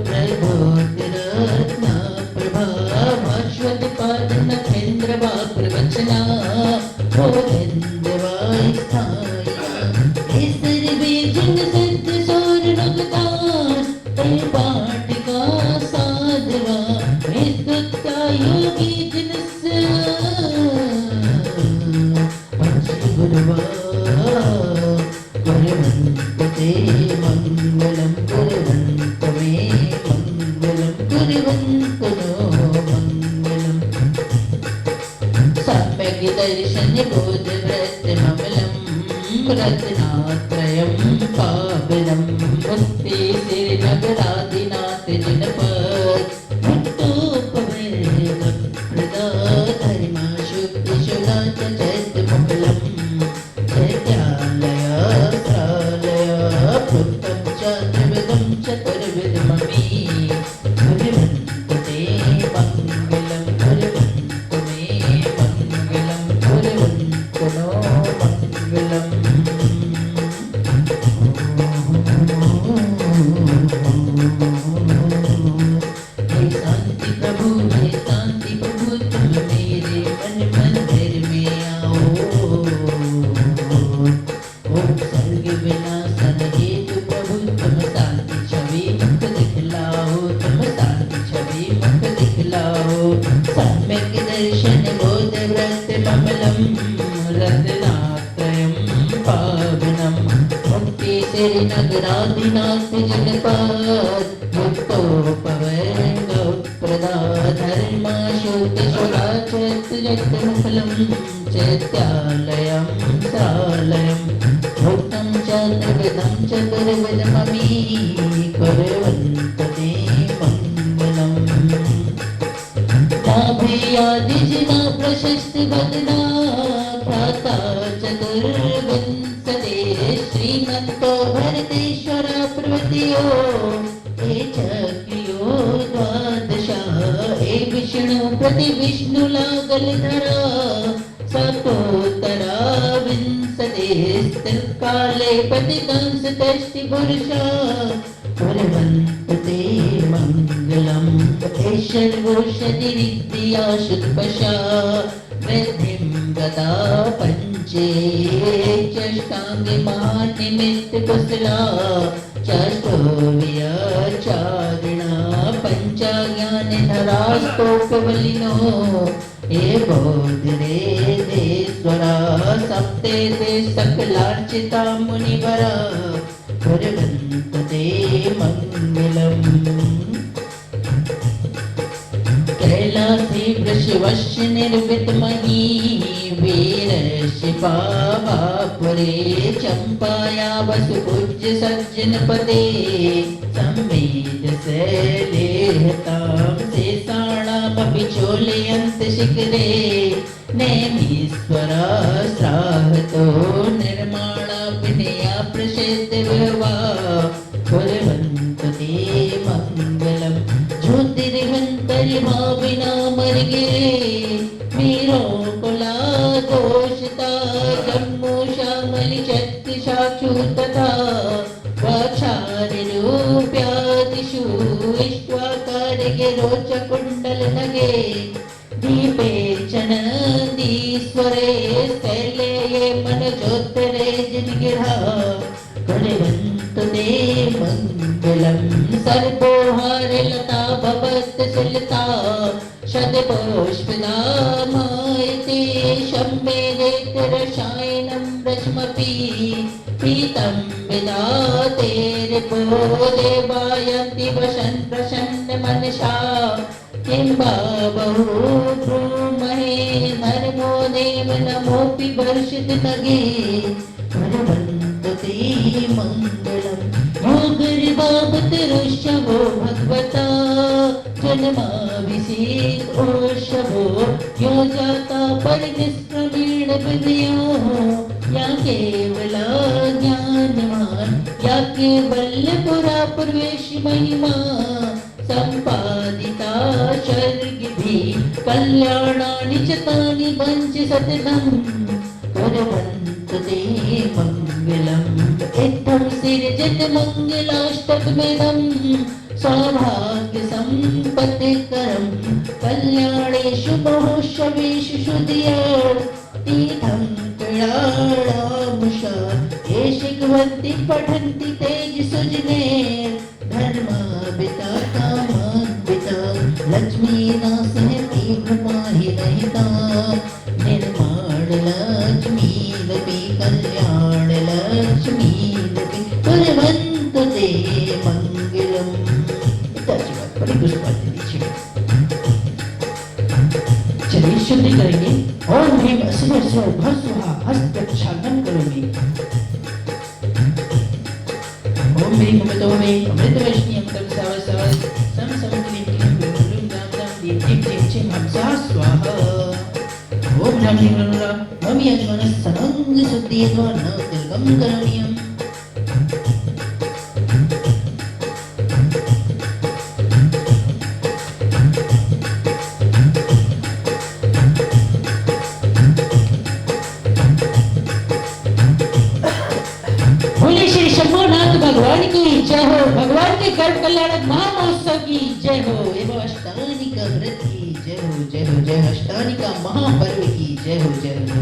प्रभोतिरत्ना प्रभा भास्वतिपाद नखेन्द्र वा प्रवचना भोगेन्द्रवाय स्थाया हे सर्वे जन सत्य सौर रघुदास ते पाटिका साधवा हे स्तुत्या योगी जनस्य गुरुवा कुर्वन्ते मंगलम कुर्वन्त मे मंगलम कुर्वन्तु नो मंगलम सम्यक् दर्शन बोध व्रत ममलम रत्नात्रयं पावनं मुक्ति श्रीनगरादिनाथ जनपद मुक्तोपवर्गं प्रदा धर्मा शुद्धि शुला च चैत्यमङ्गलम् चैत्यालया त्रालया प्रोक्तं च त्रिविधं चतुर्विधमपि कुर्वन्तु ते मङ्गलं कुर्वन्तु मे मङ्गलं कुर्वन्तु नो मङ्गलम् हे शांति प्रभु तुम मेरे मन मंदिर में आओ ओम सर्ग विनाशन हेतु प्रभु तुम शांति छवि मुख दिखलाओ तुम शांति छवि मुख दिखलाओ सम्यक दर्शन बोध व्रत ममलम रत्नात्रयं पावनम मुक्ति श्रीनगरादिनाथ जनपद मुक्तोपवर्ग प्रदा धर्मा शुद्धि शुला चैत्यमुखलं चैत्यालयं त्रालयं भूतं च त्रिविधं चतुर्विधमपि कुर्वन्तु ते मङ्गलम् नाभियादिजिना प्रशस्ति वदना ख्याता चतुर्विंशते श्रीमन्तो भरतेश्वर प्रवृत्तियो हे चक्रियो द्वादशः हे विष्णु प्रति विष्णु लागलधरा सतोत्तरा विंशते स्थिरकाले पतितंस तष्टि पुरुषा कुर्वन्तु ते मङ्गलम् हे सर्वौषधि विद्या शुत्पशा वृद्धिं गता पञ्चे चष्टाङ्गे महानिमित्त कुशला चारिणा पञ्चाज्ञानधरास्तोकवलिनो हे बोधिरे देश्वरा सप्ते ते सकलार्चिता मुनिवरा कुर्वन्तु ते मङ्गलम् कैलासी वृषवस्य निर्वितमही वीरशिपापुरे चंपाया वसुपूज्य सज्जनपदे संवेद शैलेहतां शेषाणामपि चोलयन्त शिखरे नेमीश्वरा श्रावतो निर्माणा विनया प्रसिद्ध विवा कुर्वन्तु ते मङ्गलम् ज्योतिर्मन्तरिमाविना मर्गिरे मीरो कुला दोषता जम्मू श्यामलि चक्षुषाक्षु तथा वाक्षारिरूप्यादिषु विश्वाकारगे रोचकुण्डल नगे दीपे चनदीश्वरे शैले मनजोत्तरे जिनगिरा कुर्वन्तु ते मङ्गलम् सर्वोहार लता भवत् सुलता शतपुष्पदा मायते शम्भेदेत रसायनं रश्मपि पीतं विदातेर्पो देवायन्ति वसन् प्रसन्न मनसा किं वा बहु ब्रूमहे नर्मो देव नमोऽपि वर्षित नगे कुर्वन्तु ते मङ्गलम् योगर्वावत ऋषभो भगवता जन्माभिषेकोत्सवो यो जाता परिनिष्क्रमेण विनयो या केवला ज्ञानवान् या केवल्यपुरा प्रवेश महिमा सम्पादिता सर्गिभिः कल्याणानि च तानि पञ्च सततं कुर्वन्तु ते मङ्गलम् इत्थं सिरजत मंगलाष्टकमिदं सौभाग्य संपत्तिकरं कल्याणेषु महोत्सवेषु श्रुतिया तीर्थं क्रीडामुषा ये शिखवन्ति पठन्ति तेजसुजने धर्माभिता कामान्विता लक्ष्मीनासहति भ्रमाहिरहिता निर्माण लक्ष्मी लक्ष्मी कल्याण लक्ष्मी लक्ष्मी कुर्वन्तु ते मंगलम्। बड़ी पुष्पांजलि दीजिए। चलिए शुद्धि करेंगे। ओम ह्रीं अस्मि भस्वहा हस्त प्रक्षालन करोमि। ओम ह्रीं अमृतो मे अमृत वैष्णि अमृतम सव सव सम सम क्लीं क्लीं ब्लूं ब्लूं दाम दाम दीं दीं दीं चिं हमसा स्वाहा। ओम नमः शिवाय मम यजमानः संग शुद्धियत्वा न तिलकं करणीयम्। भगवान की जय हो। भगवान के कर्म कल्याणक महामहोत्सव की जय हो एवं अष्टानिका व्रत की जय हो जय हो जय हो। अष्टानिका महापर्व की जय हो जय हो।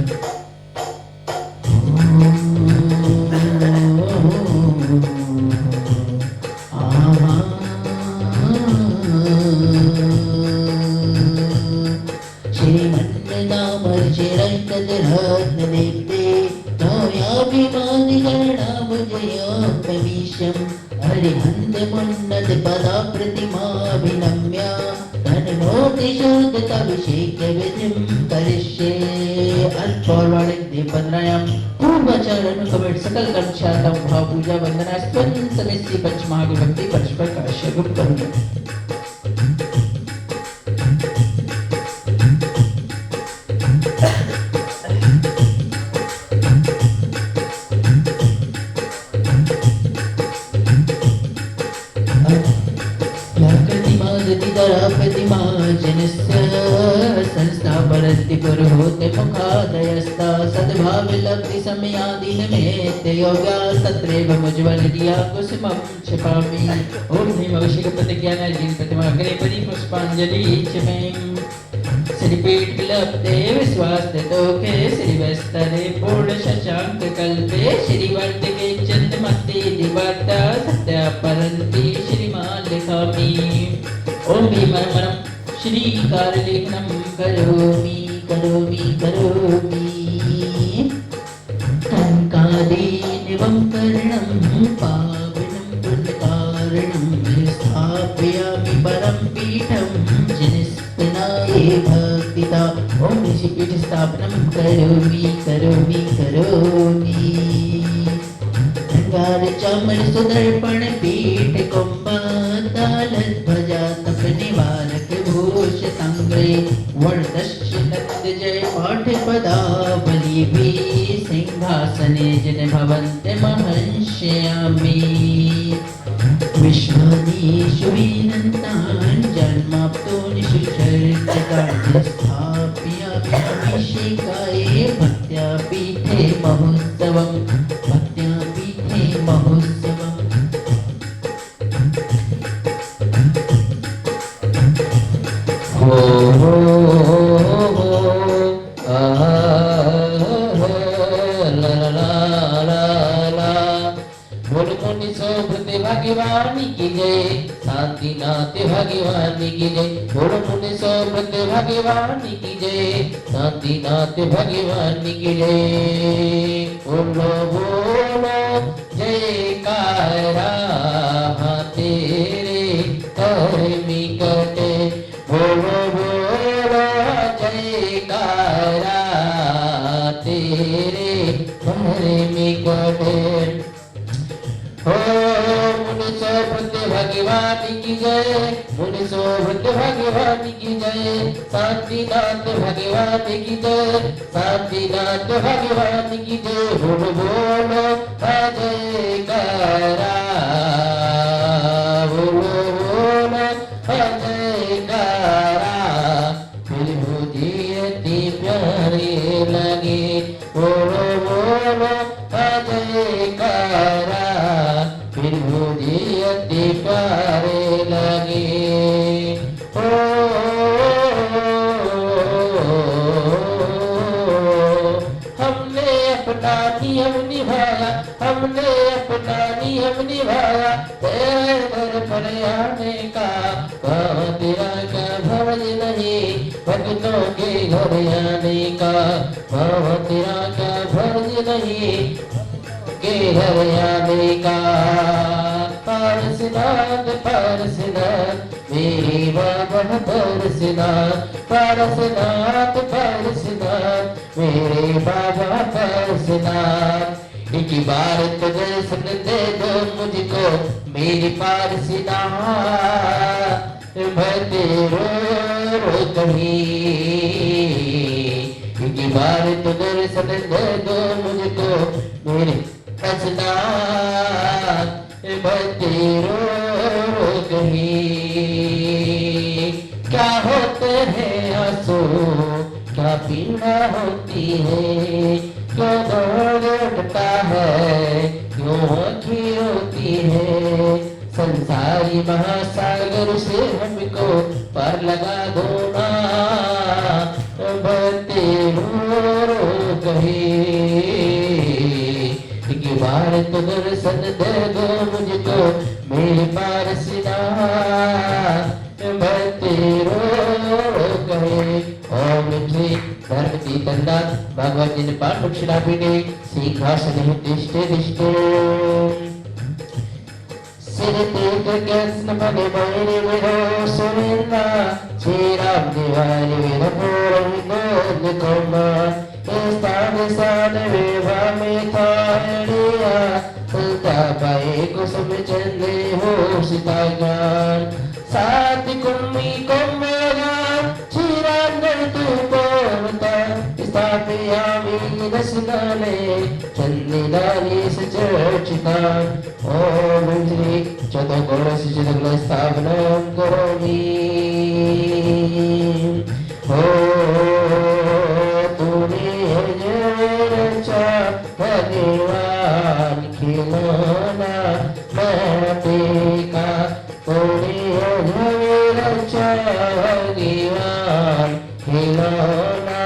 श्रीमन्नामर्चिरङ्कदरत्न देवते नव्याभिमानिगणाभुजयोपवीशम् हरिहन्तमुन्नत पदा प्रतिमाभिनम्य धनमोतिशोदिताभिषेकविधिं करिष्ये। अल्पौर्वाणिक देवपन्द्रायां पूर्वाचारण कमेट सकल कर्मशालां भाव पूजा वंदना स्पंद सदस्य पंचमहाविभक्ति परस्पर काश्य गुप्त करुणा। प्रतिमा जनस्य संस्थापरति पुरोहिते मुखादयस्ता सद्भावलब्धि समयादीनमेते योगा तत्रैव मुज्ज्वलधिया कुसुमं क्षिपामि। ओम ह्रीं अभिषेक प्रतिज्ञानार्जिन प्रतिमा अग्रे परि पुष्पांजलि च मे। श्रीपीठ लब्धे विश्वास्तोखे श्रीवस्तरे पूर्ण शशांक कल्पे श्रीवर्तिके चंद्रमते दिवाता सत्या परंती श्रीमान लिखामि। ओम भीमरमणं श्रीकारलेखनं करोमि करोमि करोमि। टङ्कादीनिवं कर्णं पावनं पुण्यकारणं स्थापयामि परं पीठं जिनस्तनाये भक्तिता। ओम ऋषिपीठ स्थापनं करोमि करोमि करोमि। चामर सुदर्पण पीठ कुंभतालध्वजा तप निवारक घोष संग्रह वर्णदश्य जय पाठ पदावली भी सिंहासने जन भवन्त महंष्यामि। विश्वानीषु विनन्तान् जन्माप्तो निशुचरितान् स्थापयामि अभिषेकाय भक्त्या पीठे महोत्सवम् भक्त्या पीठे महोत्सवम्। हो हो हो ला ला ला ला। बोल मुनि शोभते भगवान की जय शांतिनाथ भगवान की जय। बोल मुनि शोभते भगवान की जय शांतिनाथ भगवान की जय। बोलो बोलो जयकारा तेरे कर्मी कटे। बोलो बोलो जयकारा तेरे कर्मी कटे। मुनि शोभते भगवान की जय मुनि शोभते भगवान की जय शांतिनाथ भगवान की जय शांतिनाथ भगवान की जय। बोलो बोलो जयकारा बोलो बोलो जयकारा फिर मुझे अति प्यारे लगे। बोलो बोलो जयकारा अपना नियम निभाया, हमने अपना नियम निभाया, तेरे दर पर आने का वहाँ तेरा क्या भवज नहीं, भक्तों के घर आने का वहाँ तेरा क्या भवज नहीं, के घर आने का। पारसनाथ पारसनाथ मेरे बाबा पारसनाथ, पारसनाथ पारसनाथ मेरे बाबा पारसनाथ। एक बार तो दर्शन दे दो मुझको मेरी पारसनाथ, भरते रो कभी। एक बार तो दर्शन दे दो मुझको मेरे पारसनाथ, भरते रो कहीं। क्या होते हैं आंसू, क्या पीड़ा होती है, क्यों दर्द उठता है, क्यों आँखें रोती है। संसारी महासागर से हमको पार लगा दो ना, भरते रो कहीं। एक बार तो दर्शन दे दो मुझको मेरे पारसनाथ, भरते रो कहे। ओम श्री धर्मती तन्नाथ भगवती ने पाठ क्षिणापीठे सिंहासने तिष्ठे तिष्ठे। सिर तीर्थ कृष्ण बने बैरी विरो सुरेंद्र, श्री राम दिवारी वीर पूर्ण गोद कुमार। स्थान स्थान विभा में था हरिया, सुलता पाए कुसुम चंदे हो सीता ज्ञान। सात कुम्मी कुम्भगान श्री राम तू पवता, स्थापयामि रसनाले चंदिलानि सचर्चिता। ओम श्री चतुर्गुण सिद्ध स्थापनं करोमि। भगवान खिलौना माटी का, रचा भगवान खिलौना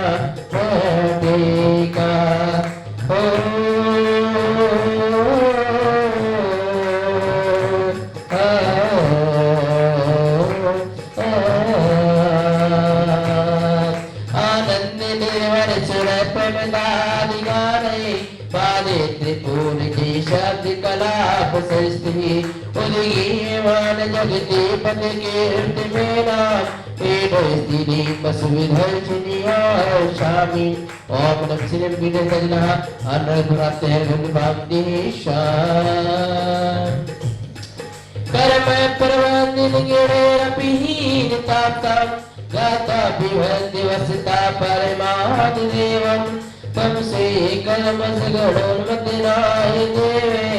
माटी का। आनंद देवर चुड़प दादी गाने, पादे त्रिपुर की शब्द कलाप सस्ती। उदगीयमान जगती पद कीर्ति में नाम, स्त्री पशुविधर्षिनिया शामी। ओम नमः शिवाय विदे तजनः अनुग्रहते गंधभाग्येशा। कर्म प्रबंधन गिरेरपीन ताप्तम, गाता विभक्ति वसता परमादिदेवम्। तमसे कर्म सगुणोन्मत्तनाय देवे,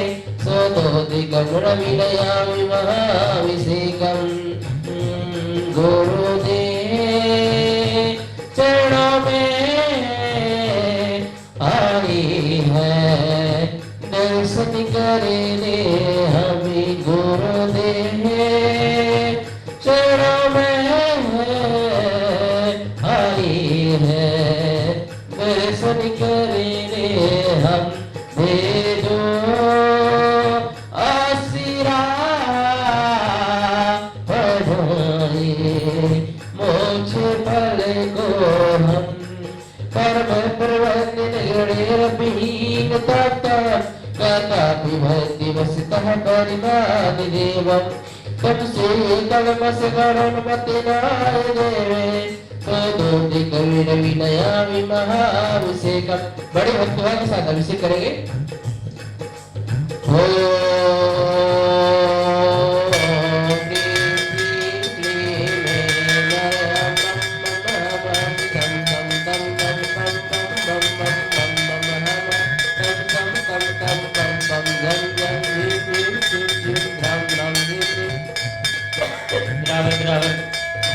सोदोदिकं रविनयामि महाभिषेकम्। गुरुदेव चरणों में आई है, दर्शन करने हमें गुरुदेव चरणों में आई है, दर्शन करने हम दे दो आशीर्वाद। मोक्ष फल को हम कर्म प्रबंधन गणेरपीन तत्ता, गाता विभक्ति वसतः परिमादिदेवम्। तमसे कर्मस गणोन्मत्तनाय देवे, सोदोति कविर विनयामि महाभिषेकम्। बड़े भक्तिभाव के साथ अभिषेक करेंगे।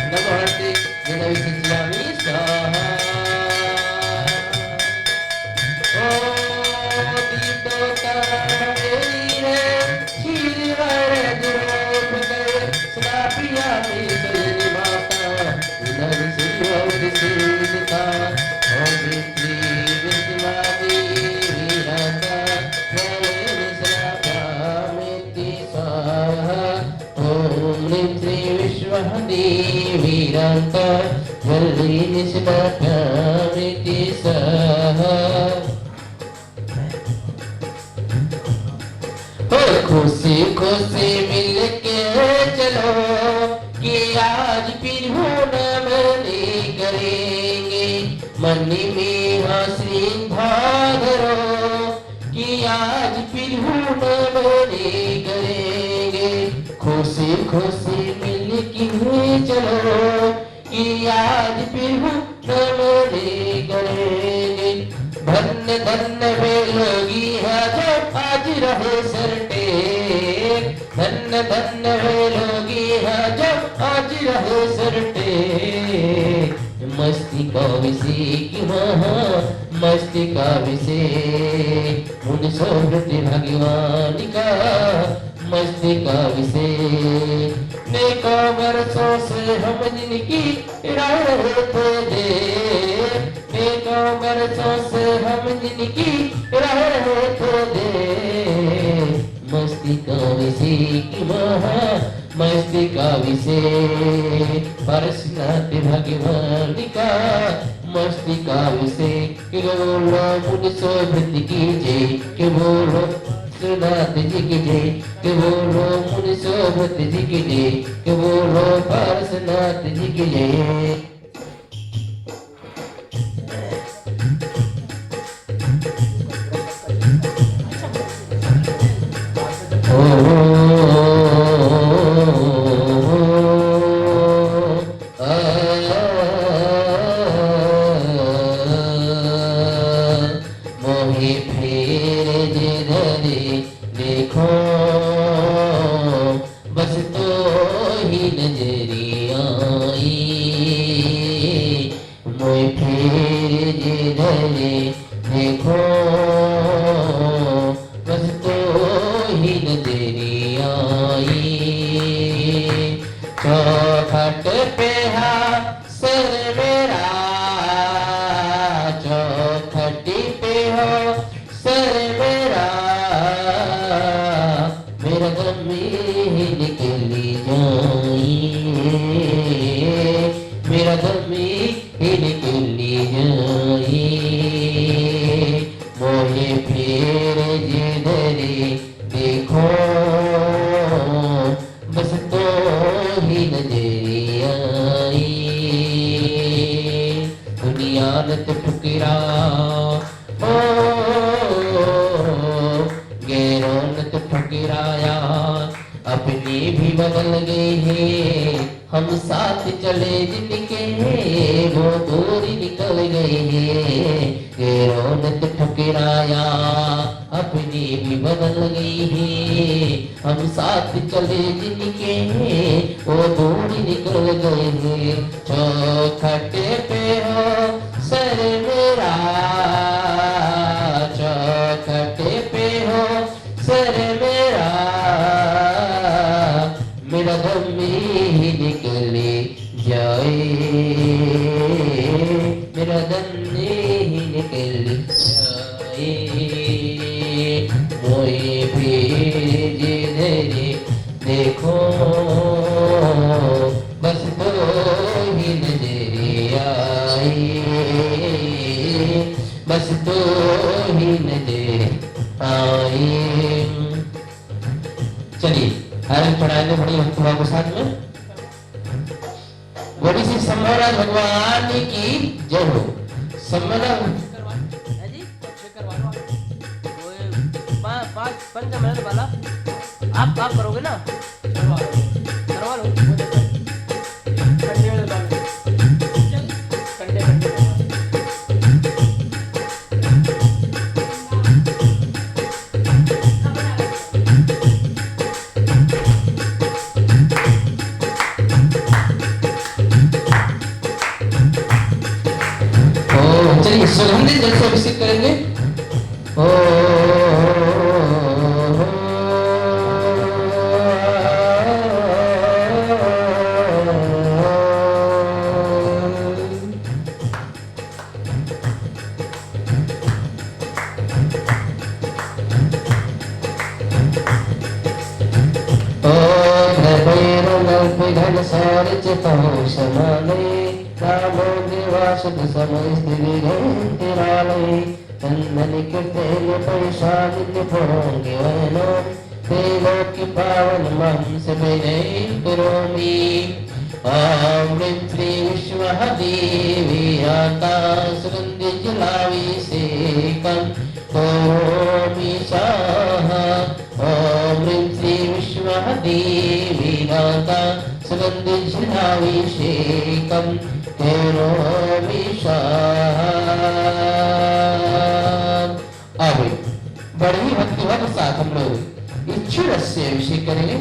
नमस्ते जनविसज्जामि स्वाहा। ओ दीप्तोत्तरवेरे श्रीवरदरूपके स्नापयामि शरीरि माता विनविसिद्धौतिसीदिता। ओम श्री विष्णुदेवी महादेवीरांत जल्दी निष्णाप्यामिति सह खुशी खुशी मिल के चलो कि आज फिर न मनी करेंगे मन में हंसी धरो कि आज फिर न मनी करेंगे खुशी खुशी मिल के चलो कि आज फिर न मनी करेंगे धन्य धन्य वे लोगी है जो आज रहे सरटे धन्य धन्य वे लोगी है जो आज रहे सरटे मस्ती का विषय की मस्ती का विषय मुनि सोवृत्ति भगवान का मस्ती का विषय नेको वर्षों से हम जिनकी राह रहे थे नेको वर्षों से हम जिनकी राह रहे थे मस्ती का विषय की मस्ती का विषय परशुनाथ भगवान का मस्ती का विषय कि बोलो मुनि सोवृत्ति की जय कि बोलो सुनाथ जी की जय कि बोलो मुनि सोवृत्ति जी की जय कि बोलो परशुनाथ जी की जय मोहि फेर जिधरे देखो बस तो ही नजरिया आई मोहि फेर जिधरे देखो बस तो ही नजरिया आई चौखट पे सर मेरा चौखटी पे हो सर मेरा मेरा गम ही निकली जाई मेरा गम ही निकली जाई मोहे फिर जिधरे देखो बस तो ही नजरिया आई दुनिया न तो ठुकरा गैरों ने तो ठुकराया अपनी भी बदल गई है हम साथ चले जिनके वो दूरी निकल गई है गैरों ने तो ठुकराया अपनी भी बदल गई है हम साथ चले जिनके वो दूरी निकल गई है चौखटे पे हो सर मेरा चौखटे पे हो सर मेरा मेरा गम ही निकले जाए मेरा गम ही निकल जाए मोए फिर जिधरे देखो बस तो ही नजरिया आई बस तो ही नजर आई चलिए आरंभ पढ़ाएंगे बड़ी भक्तिभाव के साथ में बड़ी सी संभवराज भगवान की जय हो संभवराज पंच मिनट वाला आप करोगे ना करवा लो चलिए सुगंधित जल से अभिषेक करेंगे विघन सारिच कहो समाने रामो देवासुत समय स्थिति घंटिरालय चंदन कीर्तन पैसा नित्य भोंगे वनो तेलो की पावन मंस विनय करोमि ओम ह्रीं श्री विश्वदेवी आता सुगंधि जलाभिषेकं करोमि स्वाहा ओम ह्रीं श्री विश्वदेवी आता सुगंधि जलाभिषेकं करोमि स्वाहा। अब बड़ी भक्ति के साथ हम लोग इच्छुर से अभिषेक करेंगे।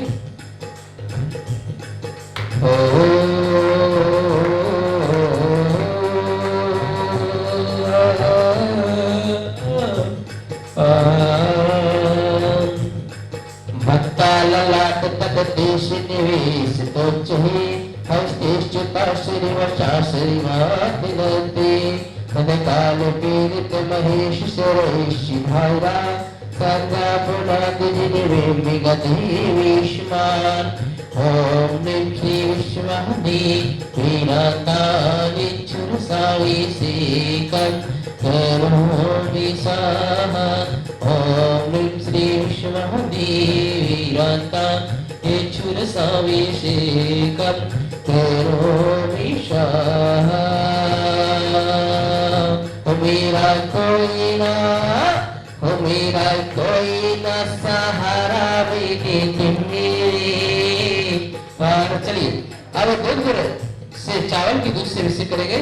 भक्ता ललाट तक देश निवेश तो चहे हस्तेष्टा श्रीवशा श्रीवातिनते काल पीड़ित महेश सुरेश भाईरा सदा पुनादिनि गतिविष्मान ओम ह्रीं श्री विश्वदेवी वीरातानिच्छुर साविषेकं करोमि स्वाहा ओम ह्रीं श्री विश्वदेवी वीरातानिच्छुर साविषेकं करोमि स्वाहा। मेरा कोई ना सहारा और चलिए अब दूध से चावल की दूध से अभिषेक करेंगे।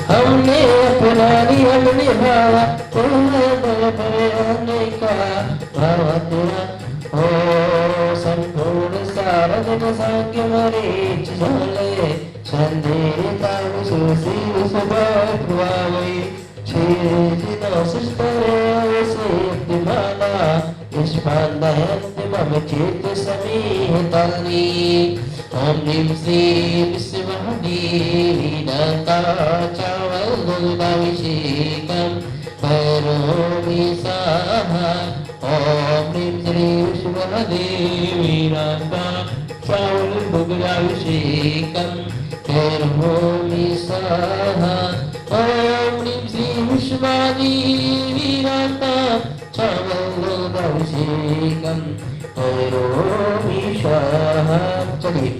हमने पुरानी हमने भावा तुमने का भावा तेरा हो संपूर्ण सारद संज्ञ मरीच झले संदेता विशुषी विशुभावे छेदिना सुस्तरे सेक्तिमाना निष्पादयन्ति मम चेत समीहितानि ओम ह्रीं श्री विश्वदेवी दाता चावल दूधाभिषेकं करोमि स्वाहा ओम ह्रीं श्री विश्वदेवी दाता चावल दूधाभिषेकं करोमि स्वाहा ओम ह्रीं श्री विश्वदेवी दाता चावल दूधाभिषेकं करोमि स्वाहा। चलिए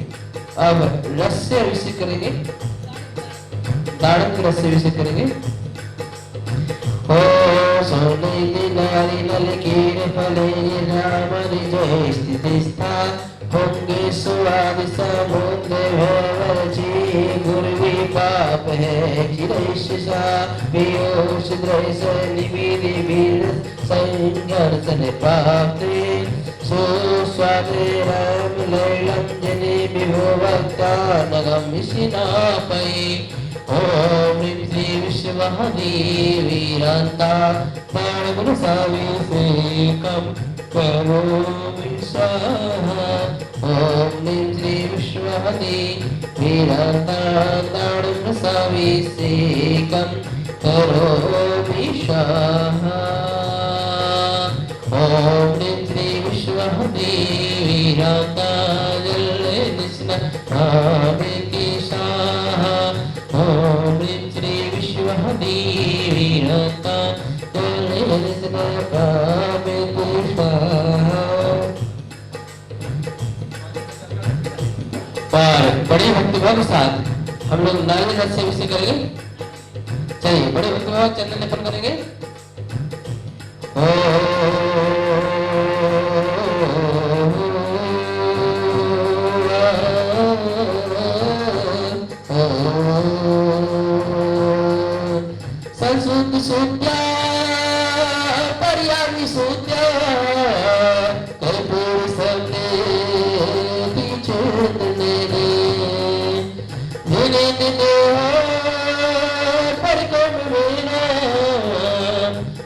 अब रस से अभिषेक करेंगे, दाढ़ के रस से अभिषेक करेंगे। ओ सोने नारी नलकीर फले रामनि जय स्थिति स्थान होंगे स्वाद समुद्र भैरची गुरवी पाप है चिरैषा पीयूष द्रैस निविधि वीर संघर्षण प्राप्ति सुस्वादे राम लैलम जने विभो भक्ता नगम विशिनापै ओम ह्रीं श्री विश्वदेवी वीरांता प्राणगुण साविषेकं करोमि स्वाहा ओम ह्रीं श्री विश्वदेवी वीरांता प्राणगुण साविषेकं करोमि स्वाहा ओम ह्रीं श्री विश्वदेवी वीरांता जले निस्ना भावेति स्वाहा ओम ह्रीं श्री विश्वदेवी वीरांता जले निस्ना भावेति स्वाहा। पर बड़ी भक्तिभाव के साथ हम लोग नारियल रस से अभिषेक करेंगे। चलिए बड़े भक्तिभाव चंदन लेपन करेंगे। संसुत सूत्या पर्यावि सूत्या कर्पूर सबने पीछे ने परिक्रम मेरा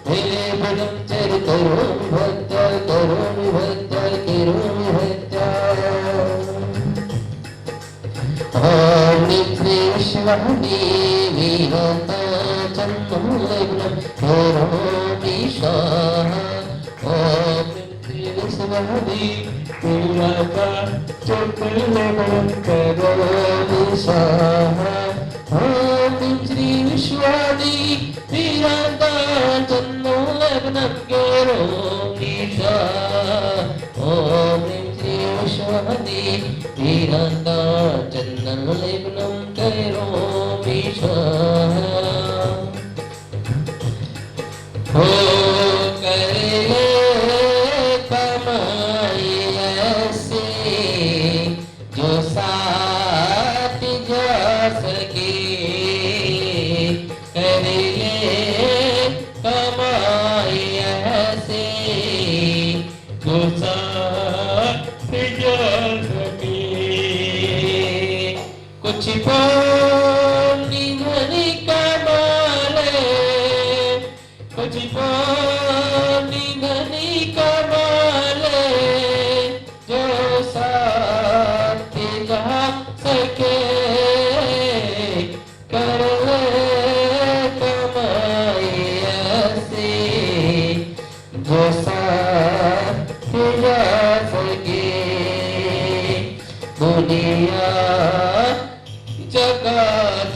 मेरे बलम चर करोमि भक्त्या करोमि भक्त्या करोमि भक्त्या ओम ह्रीं श्री विश्वहदि वीरत चन्दुलेवनं करोमीशा ॐ विश्वहदि वीरत चन्दुलेवनं करोमीशा ॐ श्री विश्वहदि वीरत चन्दुलेवनं करोमीशा ॐ श्री विश्वहदि वीरत चन्दुलेवनं करोमीशा हो करे कमाई ऐसे जो साथ जा सके करे कमाई ऐसे जो साथ जा सके कुछ पानी धनी कमा ले कुछ पानी धनी कमा ले जो साथ जा सके कर ले कमाई ऐसी जो साथ जा सके दुनिया जगा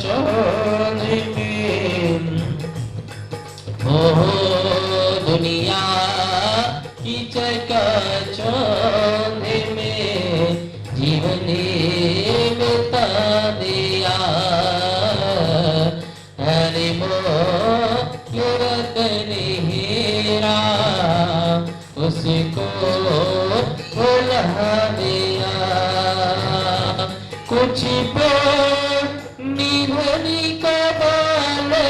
चौधरी में दुनिया की जगा चौधरी में जीवन बिता दिया हरे मोरत हीरा उसको भुला दिया कुछ निधनी कमाले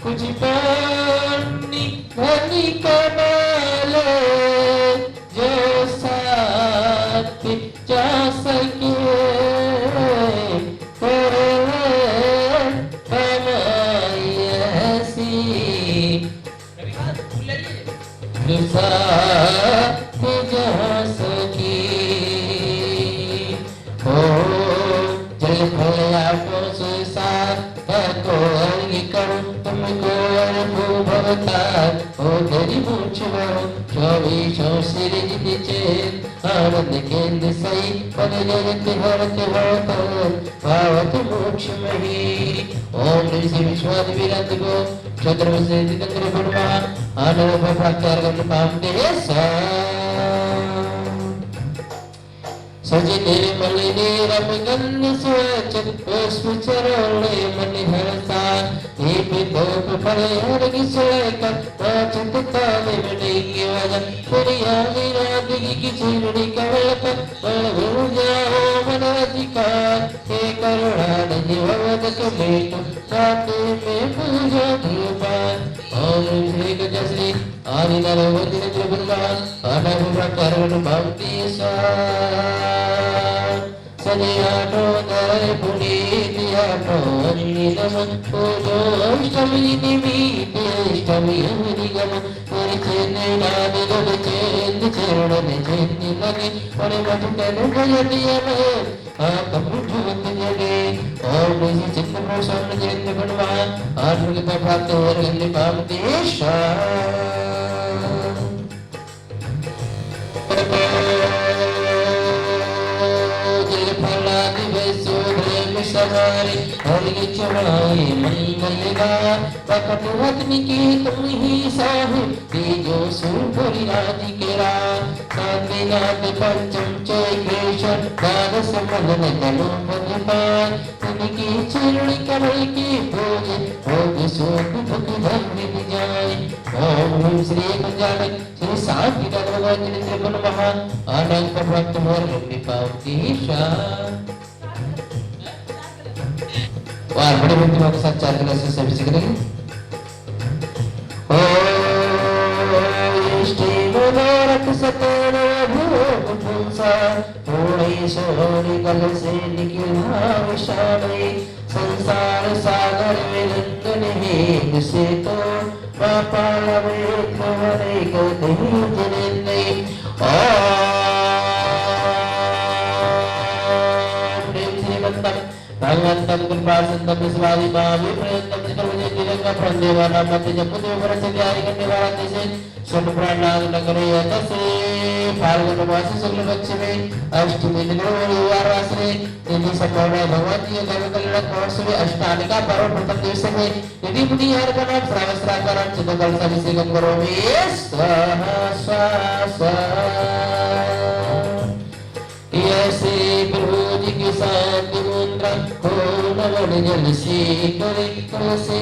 कुछ पानी धनी कमाले जो साथ जा सके कमाई ऐसी जो साथ जा सके हो जल भया से साथ को अर्घ करूं तुमको भवता ओ तेरी मूछ वरो चौबीसों सिर नीचे आनंद केंद्र सही पद जगत हरत भवत भावत मोक्ष मही ओम श्री विश्वाद विरत गो क्षत्र से दिगंतर गुणवा आनंद प्राप्त पाम दे सा सजने मलिने रमगन स्वचन पुष्प चरोले मन हरसा हे पितोप फले हरगी सुलेकर पाचत ताले मनेगी वजन परियाली राधिकी की चिरड़ी कवल पर बल जाओ मनाधिकार हे करुणा निधि भगवत कमेटु साथे में पूजा धूपान ओम श्री गजश्री आदि नरवती त्रिपुरमान आनंद प्रकरण भक्ति सा सनियानो दर पुनीतियानो नीलम पूजो अष्टमी निमित्ते अष्टमी हरिगम परिचेने नादि गल चेंद चरण चेंद लगे और मधुकर भजनियम आकम भूत जगे ओम निधि चित्त प्रसन्न चेंद गुणवान आत्मिक प्राप्त हरगंध काम देशा सवारी हरि चढ़ाए मंगल गा प्रकट रत्न की तुम ही साहिब तेजो सुरभुरी राजी केरा शांतिनाथ पंचम चय कृष्ण द्वादश मदन तनु मधुपान उनकी चरण कमल की भोज भोग शोक भुख धर्म जाय ओम श्री गजानन श्री शांति भगवान त्रिगुण महान आनंद भक्त मोर पावती शान और बड़े भक्ति भाव के साथ 4 गिलास से सभी करेंगे। ओ इष्टि मनोरथ सतन भूप पुंसा थोड़ी सोनी गल से निकला विशाली संसार सागर में लंदन ही से तो पापाल में तुम्हारे को नहीं जने भगवन्तं कृपासिन्धं विश्वादि भावी प्रयत्नं निकर्मजे तिरंगा देवानां मध्य जपदेव परसत्यारि कन्यवारा देशे सोमप्राणाग नगरे यतसे फाल्गुन मासे शुक्ल पक्ष में अष्टमी दिन रविवार वासरे यदि संभव है भगवान जी के कल्याण महोत्सव में अष्टानिका पर्व प्रथम दिवस में यदि बुद्धि हर का नाम श्रावस्त्रा का नाम चित्तकल अभिषेकम करो स्वाहा स्वाहा ऐसे प्रभु जी के शांति मुद्रा हो नवन जल से करे मन से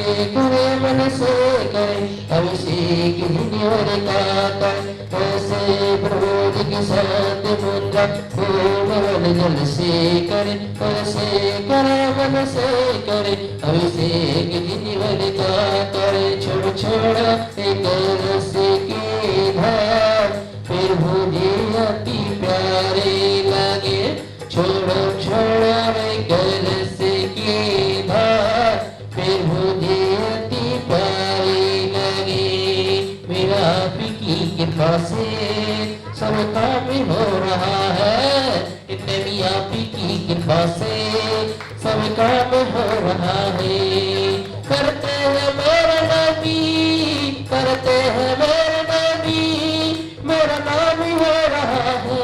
करे अभिषेक हिंदोर का ऐसे प्रभु जी के शांति मुद्रा हो नवन जल से करे मन से करे अभिषेक हिंदोर का करे छोड़ एक रस की धार फिर भूजे अति प्यारे लगे छोड़ो रे कलश की धार फिर भूजे अति प्यारे लगे मेरा आपकी कृपा से सब काम हो रहा है इतने भी आपकी कृपा से सब काम हो रहा है करते हैं मेरा नबी करते हैं मेरा नबी मेरा नाम हो रहा है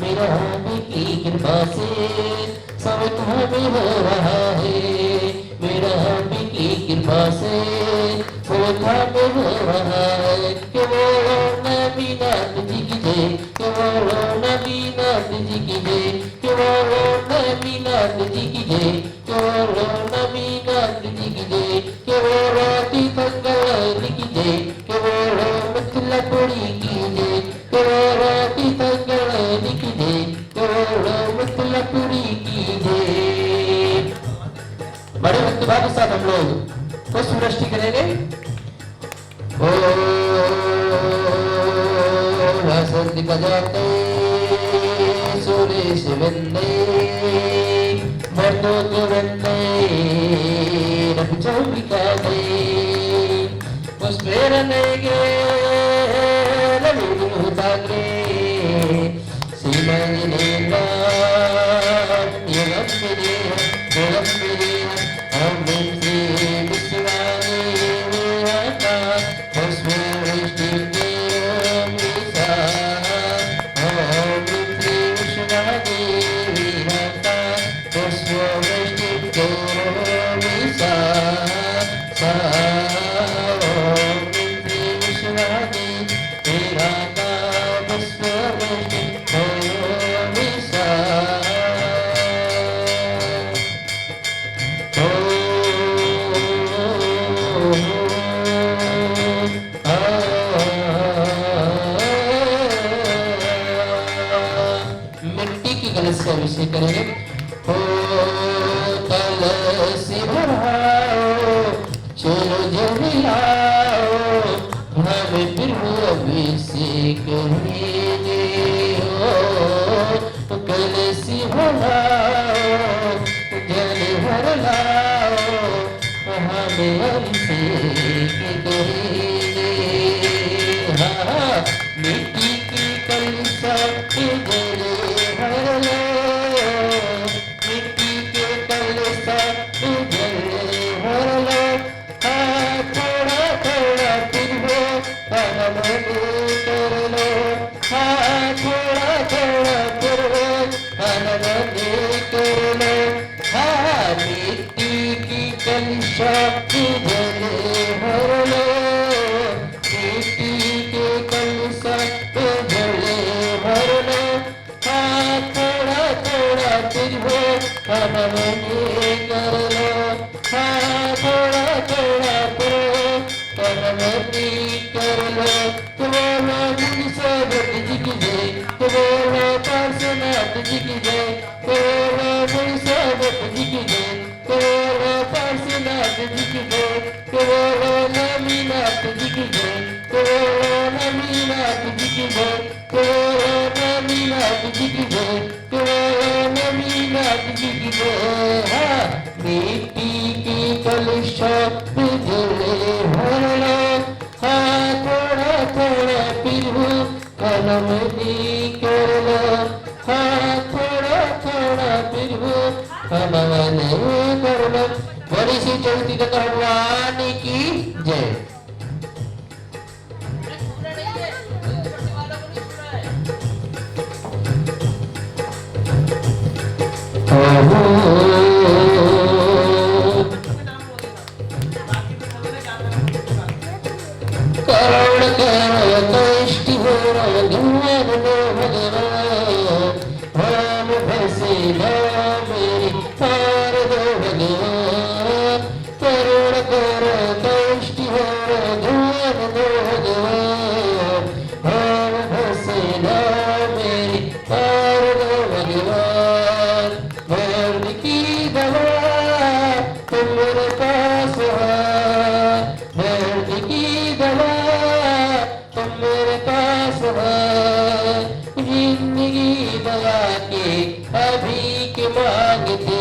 मेरा आपकी कृपा से सब काम हो रहा है मेरा आपकी कृपा से सब काम हो रहा है कि बोलो नबी नाथ जी की जय कि बोलो नबी नाथ जी की जय कि बोलो नबी नाथ जी की जय कि बोलो नबी नाथ जी की जय कि बोलो तीर्थंकर की जय कि बोलो मिथिलापुरी की जय कि बोलो तीर्थंकर की जय कि बोलो मिथिलापुरी की जय। बड़े भक्तिभाव के साथ हम लोग पुष्प वृष्टि करेंगे। वसंत बजाते सुरेश वंदे मर्दों वंदे रविचौरिका दे पुष्पेरनेगे रविमुदाग्रे सीमंजनेना यगंबिरे यगंबिरे ओम श्री विश्वानि विराटा पुष्पवृष्टि अभिषेक करेंगे। हो कलश भराओ चलो जल्दी लाओ हमें प्रभु अभिषेक करेंगे। हो कलश भराओ जल भर लाओ हमें अभिषेक करेंगे। हाँ मिट्टी की कलशा जले भर लो मिट्टी के कलशा जले भर लो। हाँ थोड़ा थोड़ा फिर वो अनमने कर लो। हाँ थोड़ा थोड़ा फिर वो अनमने कर लो। हाँ मिट्टी की कलशा जले भर लो मिट्टी के कलशा जले भर लो। हाँ थोड़ा थोड़ा फिर वो अनमने कर लो। हाँ थोड़ा थोड़ा फिर वो अनमने कर लो। बोलो मुनिसागर जी की जय बोलो पार्श्वनाथ जी की जय बोलो मुनिसागर जी की जय बोलो पार्श्वनाथ जी की जय बोलो नमीनाथ जी की जय बोलो नमीनाथ जी की जय बोलो नमीनाथ जी की जय बोलो नमीनाथ जी की जय। हाँ मिट्टी की कलशा जले भर लो। हाँ थोड़ा थोड़ा फिर वो अनमने कर लो। हाँ थोड़ा थोड़ा फिर वो अनमने चौथी तथा भगवान की जय। करुण करो कष्टि हो भगवान हम फंसे ना मेरी पार दो भगवान। करुण करो कष्टि हो भगवान हम फंसे ना मेरी पार दो भगवान। मर्द की दवा तुम मेरे पास है, मर्द की दवा तुम मेरे पास है। जिंदगी दया के अभी के मांगते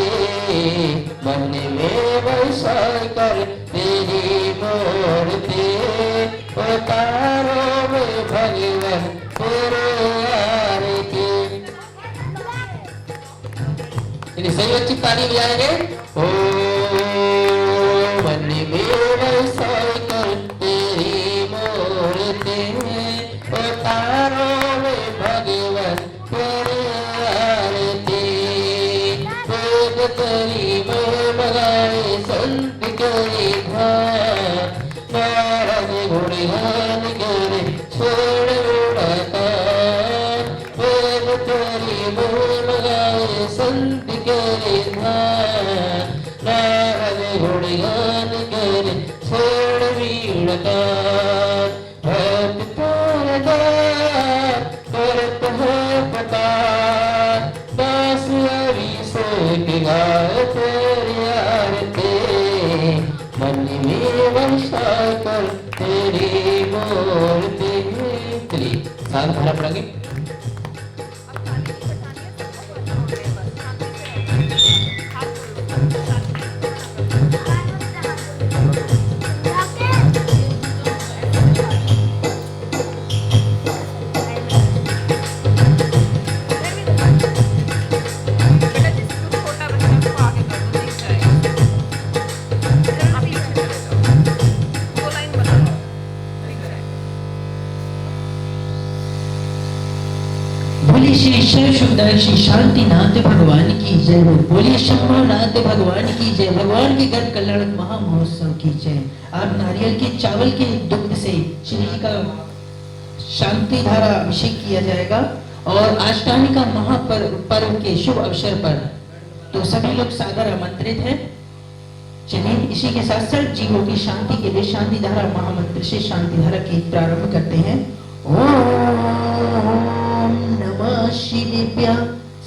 मन में बसा कर तेरी मूर्ति उतारो में भगवान तेरे आरती। सही अच्छी ताली बजाएंगे। ओ मन में बसा कर तेरी मूर्ति उतारो में भगवान तेरे आरती। वेद तेरी में लगाए संत करी ध्यान, नारद गुणगान करे छोड़ उड़ाता। वेद तेरी में लगाए संत करी ध्यान, नारद गुणगान करे छोड़ उड़ाता। भक्त तारदा करत है पता, दास अभिषेक गाय तेरी आरती। मन में बसा कर तेरी मूर्ति। चलिए साथ भरा पढ़ेंगे। बोलिए श्री शिव सुंदर श्री शांतिनाथ भगवान की जय। बोलिए शंभुनाथ भगवान की जय। भगवान के गर्भ कल्याण महा महोत्सव की जय। आप नारियल के चावल के दुग्ध से श्री जी का शांति धारा अभिषेक किया जाएगा और अष्टमी का महापर्व के शुभ अवसर पर तो सभी लोग सादर आमंत्रित हैं। चलिए इसी के साथ साथ जीवों की शांति के लिए शांति धारा महामंत्र से शांति धारा की प्रारंभ करते हैं। ओम नमः शिवेभ्यः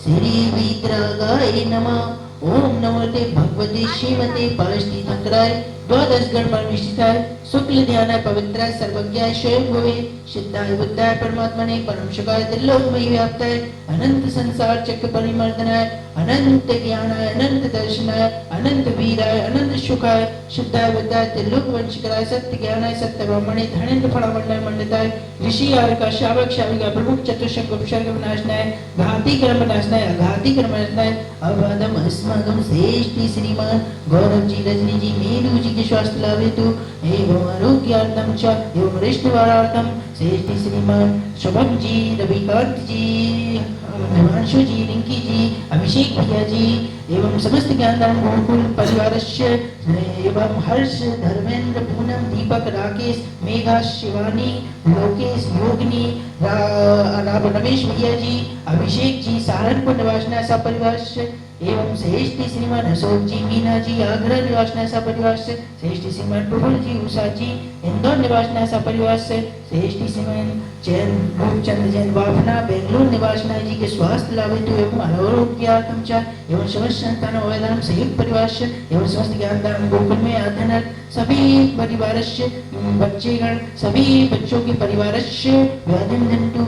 श्री वीतरागाय नमः। ओम नमोते भगवते श्रीमते पार्षदीशंकराय द्वादश गण परमेष्ठिताय शुक्ल ध्यानाय पवित्राय सर्वज्ञाय स्वयं भवे सिद्धाय बुद्धाय परमात्मने परम सुखाय त्रिलोकमयी व्याप्ताय अनंत संसार चक्र परिमर्दनाय अनंत ज्ञानाय अनंत दर्शनाय अनंत वीराय अनंत सुखाय शुद्धाय बुद्धाय त्रिलोक वंशकराय सत्य ज्ञानाय सत्य ब्रह्मणे धनेन्द्र फलमंडल मंडिताय ऋषि आर्का शावक शाविका प्रमुख चतुष्क उपसर्ग विनाशनाय घाती कर्म नाशनाय अघाती कर्म नाशनाय अवधम अस्मगम श्रेष्ठी श्रीमान गौरव जी रजनी जी मेरू जी के स्वास्थ्य लाभे तो एवं आरोग्यार्थम च एवं वृष्णवारार्थम श्रेष्ठी श्रीमान शुभम जी रविकांत जी हिमांशु जी रिंकी जी अभिषेक भैया जी एवं समस्त ज्ञानदान गोकुल परिवारस्य एवं हर्ष धर्मेंद्र पूनम दीपक राकेश मेघा शिवानी लोकेश योगिनी रमेश भैया जी अभिषेक जी सहारनपुर निवासना सा परिवार एवं श्रेष्ठी श्रीमान अशोक जी मीना जी आगरा निवासना सा परिवार से श्रेष्ठी श्रीमान प्रफुल्ल जी उषा जी इंदौर निवासना सा परिवार से श्रेष्ठी श्रीमान जैन रूपचंद्र जैन वापना बेंगलुरु निवासना जी के स्वास्थ्य लाभ हेतु एवं आरोग्यार्थम च एवं समस्त संतान वेदांत संयुक्त परिवार से एवं समस्त ज्ञानदान गोकुल में अध्ययन सभी परिवार से बच्चेगण सभी बच्चों के परिवार से व्याधिम धनतु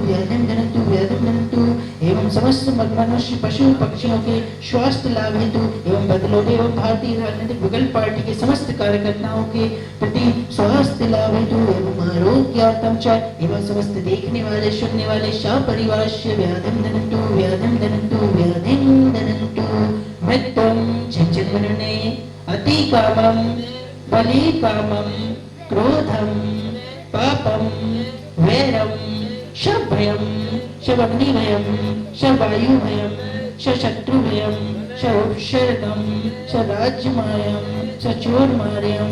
एवं समस्त मनुष्य पशु पक्षियों के स्वास्थ्य लाभ हेतु एवं बदलोडे एवं भारतीय राजनीतिक विकल्प पार्टी के समस्त कार्यकर्ताओं के प्रति स्वास्थ्य लाभ हेतु एवं आरोग्यार्थम च एवं समस्त देखने वाले सुनने वाले परिवार से व्याधिम धनतु मृत्युम जन्मने अति कामम बलि कामम क्रोधम पापम वैरम शभयम शवग्नि भयम शवायु भयम शत्रु भयम शोपशरणम राज्य मार्यम चोर मार्यम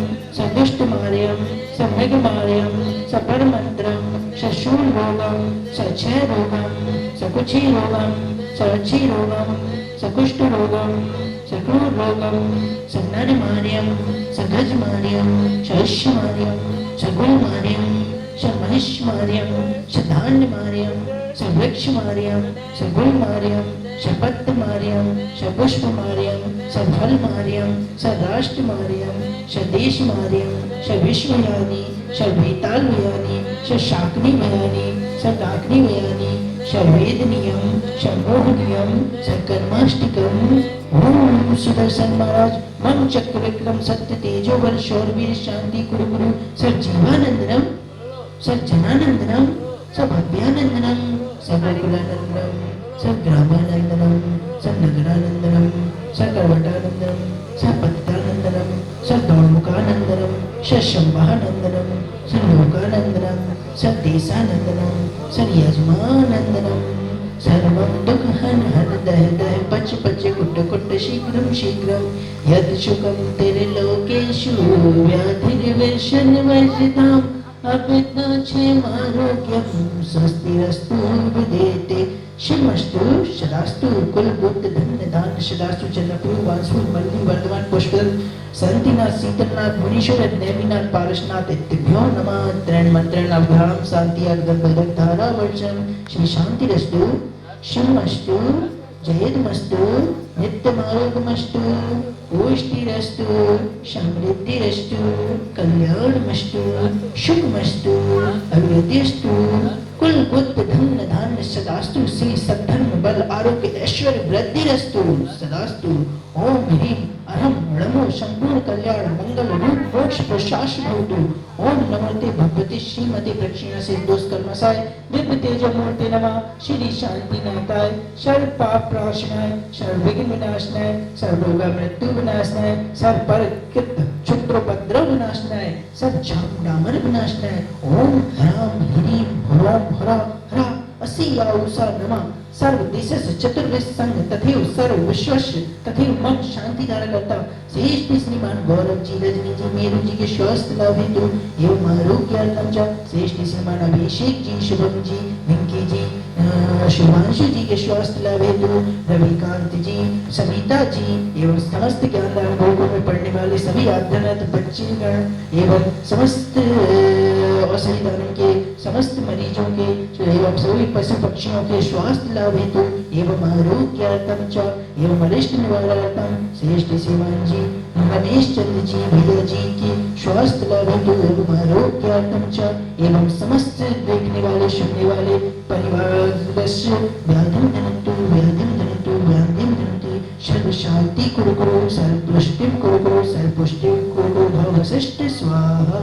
दुष्ट मार्यम मृग मार्यम पर मंत्रम शूल रोगम क्षय रोगम कुक्षी रोगम अच्छी रोगम कुष्ठ रोगम क्रूर रोगम नर मार्यम गज मार्यम शस्य मार्यम गुल मार्यम महिष मार्यम धान्य मार्यम वृक्ष मार्यम गुल मार्यम पत्र मार्यम पुष्प मार्यम फल मार्यम राष्ट्र मार्यम देश मार्यम विश्वयानी वेताल वयानी शाकनी वयानी डाकनी वयानी वेद नियम मोह नियम कर्माष्टिकम ओम सुदर्शन महाराज मम चक्र विक्रम सत्य तेजो बल शौर्य शांति कुरु गुरु जीवानंदनम जनानंदनम भव्यानंदनम गोकुलानंदनम ग्रामानंदनम नगरानंदनम कर्वटानंदनम पतितानंदनम दौड़मुखानंदनम शंभानंदनम लोकानंदनम देशानंदनम यजमानंदनम सर्वं दुःखहन हन दह दह पच पच कुट कुट शीघ्रं शीघ्रं यत् सुखं तिर्लोकेषु व्याधिर्विषन्वर्जिताम् अपित्नक्षेमारोग्यं स्वस्तिरस्तु विदेते शिवमस्तु सदास्तु कुलबुद्ध धन्य दान सदास्तु चंद्रपुर वासु मल्ली वर्धमान पुष्पदल संतिनाथ शीतलनाथ मुनीश्वर नेमिनाथ पारसनाथ इत्याभ्यो नमः त्रण मंत्रण अवधाम शांति अग्दम बदक धारा वर्षम श्री शांतिरस्तु शिवमस्तु जयदमस्तु नित्यमारोग्यमस्तु पुष्टिरस्तु समृद्धिरस्तु कल्याणमस्तु शुभमस्तु अभिवृद्धिस्तु कुल बुद्ध धन्य धान्य सदास्तु श्री सद्धर्म बल आरोग्य ऐश्वर्य वृद्धिरस्तु सदास्तु ओम ह्रीं अहम नमो संपूर्ण कल्याण मंगल रूप मोक्ष प्रशास भवतु ओम नमोते भगवती श्रीमती प्रक्षिणा से दोष कर्मसाय दिव्य तेजो मूर्ति नमः श्री शांति नाथाय सर्व पाप प्रणाशनाय सर्व विघ्न विनाशनाय सर्व रोग मृत्यु विनाशनाय सर्व पर कृत क्षुद्रोपद्रव विनाशनाय सब झामडामर विनाशनाय ओम ह्राम ह्रीं ह्रोम हरा हरा असी याउसा नमः सर्व देशस्य चतुर्वेद संघ तथैव सर्व विश्वस्य तथैव मम शांति धारा करता श्रेष्ठ श्रीमान गौरव जी रजनी जी मेरू जी के स्वास्थ्य लाभ हेतु एवं आरोग्यार्थम च श्रेष्ठ श्रीमान अभिषेक जी शुभम जी विंकी जी शुभांशु जी के स्वास्थ्य लाभ हेतु रविकांत जी सविता जी एवं समस्त ज्ञानदान गोकुल में पढ़ने वाले सभी अध्ययनरत बच्चेगण एवं समस्त औषधि दानों के समस्त मरीजों के एवं सभी पशु पक्षियों के स्वास्थ्य लाभ हेतु एवं आरोग्यार्थम च एवं अरिष्ट निवारणार्थम श्रेष्ठ श्रीमान जी गणेश चंद्र जी भैया जी के स्वास्थ्य लाभ हेतु एवं आरोग्यार्थम च एवं समस्त देखने वाले सुनने वाले परिवार व्याधिम धनतु सर्व शांति कुरु कुरु सर्व पुष्टिम कुरु कुरु सर्व पुष्टिम कुरु कुरु भव वशिष्ठ स्वाहा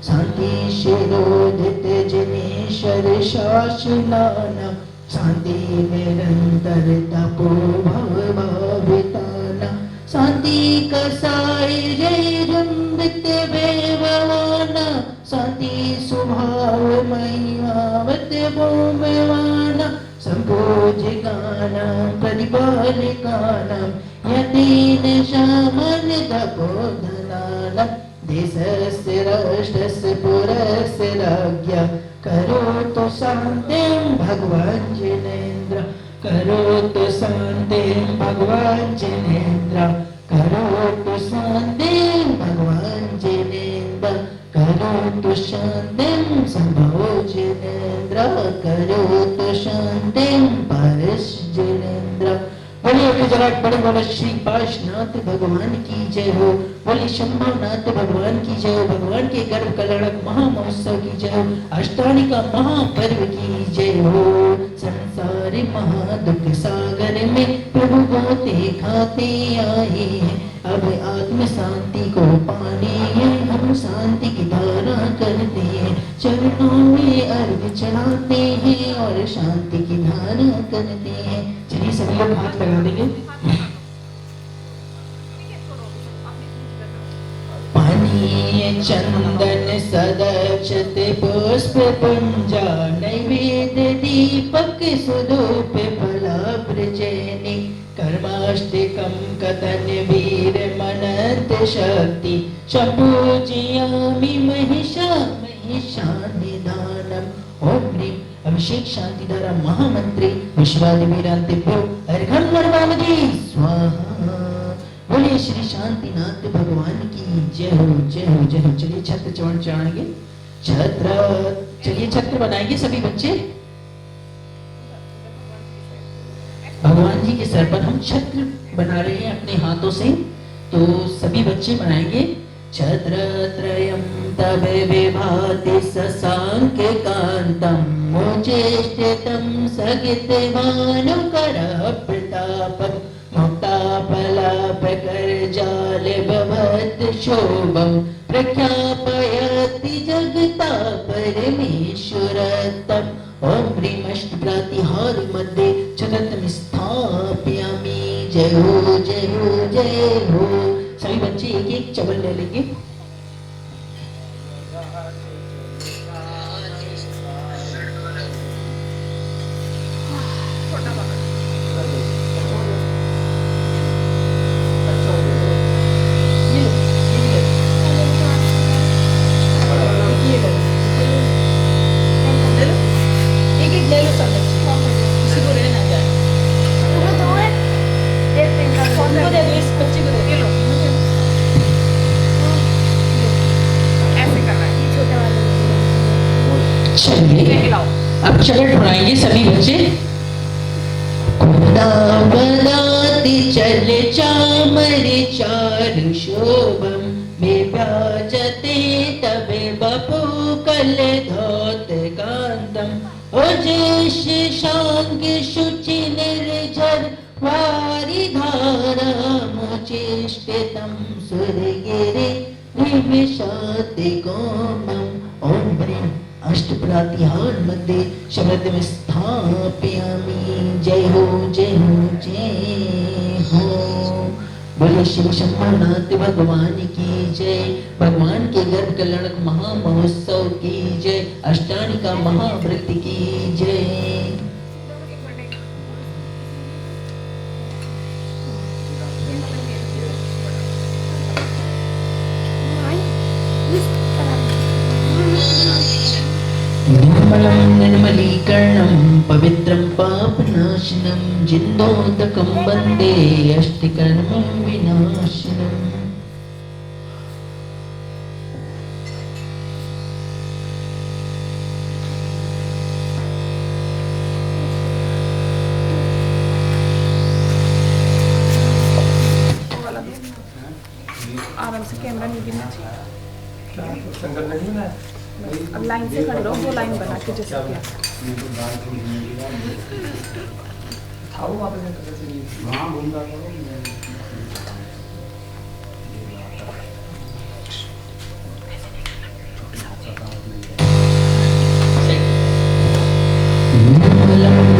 शांति शिरोदित जनेश्वर शासनाना शांति निरंतर तपो भव भाविताना शांति कसाय जय रुंदित बेवाना शांति स्वभाव महिमावत भूमवाना संपूजिकानां प्रतिपालिकानां यतीन शामन तपोधनानां देशस्य राष्ट्रस्य पुरस्य राज्ञा करोतु शान्तिं भगवान् जिनेन्द्र करोतु शान्तिं भगवान् जिनेन्द्र करोतु शान्तिं भगवान् जिनेन्द्र करोतु शान्तिं संभो जिनेन्द्र करोतु शान्तिं परश जिनेन्द्र। बोलिए गुजरात बड़े बड़े श्री पाशनाथ भगवान की जय हो। बोलिए शंभुनाथ भगवान की जय हो। भगवान के गर्भ कल्याणक महामहोत्सव की जय हो। अष्टानिका महापर्व की जय हो। संसार महादुख सागर में प्रभु गाते खाते आए हैं। अब आत्म शांति को पाने हैं हम शांति की धारा करते हैं। चरणों में अर्घ चढ़ाते हैं और शांति की धारा करते हैं। चलिए सभी लोग हाथ लगा देंगे। चंदन सदक्षते पुष्प पुंजा नैवेद्य दीपक सुधूप फलाब्रजैनी कर्माष्टकं कथन वीर मनंत शक्ति संपूजयामि महिषानिधानम। ओम ह्रीं अभिषेक शांतिधारा महामंत्री विश्वादिवीरांतिभ्यो अर्घं नर्मदे स्वाहा। बोलिए श्री शांतिनाथ भगवान की जय हो जय हो जय हो। चलिए छत्र चढ़ाएंगे, छत्र चलिए छत्र बनाएंगे सभी बच्चे। भगवान जी के सर पर हम छत्र बना रहे हैं अपने हाथों से, तो सभी बच्चे बनाएंगे। छत्र त्रयं तव विभाति शशांक कांतम मोचेष्टितं सगितवानुकर प्रतापम मुक्ताफला प्रकरजाल भवत् शोभं प्रख्यापयति जगता परमेश्वरतम्। ओम ह्रीं अष्टप्रातिहार मध्ये छत्रं स्थापयामि। जय हो जय हो जय हो। सभी बच्चे एक एक चवल ले लेंगे। अब चरण ढुलाएंगे सभी बच्चे। बनाती चल चामर चारु शोभम विभाजते तबे बपु कल धौत कांतम। ओजेश शांग शुचि निर्जर वारी धारा मोचेष्टितं सुरगिरि विविशाति गोमम। ओम ह्रीं अष्टप्रातिहार मध्ये शब्दं स्थापयामि। जय हो जय हो जय हो। बोले श्री शंभुनाथ भगवान की जय। भगवान के गर्भ कल्याण महामहोत्सव की जय। अष्टानिका महाव्रत की जय। निर्मलं निर्मलीकरणं पवित्रं पापनाशनं जिन्दोदकं वन्दे अष्टकर्म विनाशनम्। आराम से कैमरा नहीं गिरना चाहिए। अब लाइन से खड़े रहो, दो लाइन बना के जैसे किया।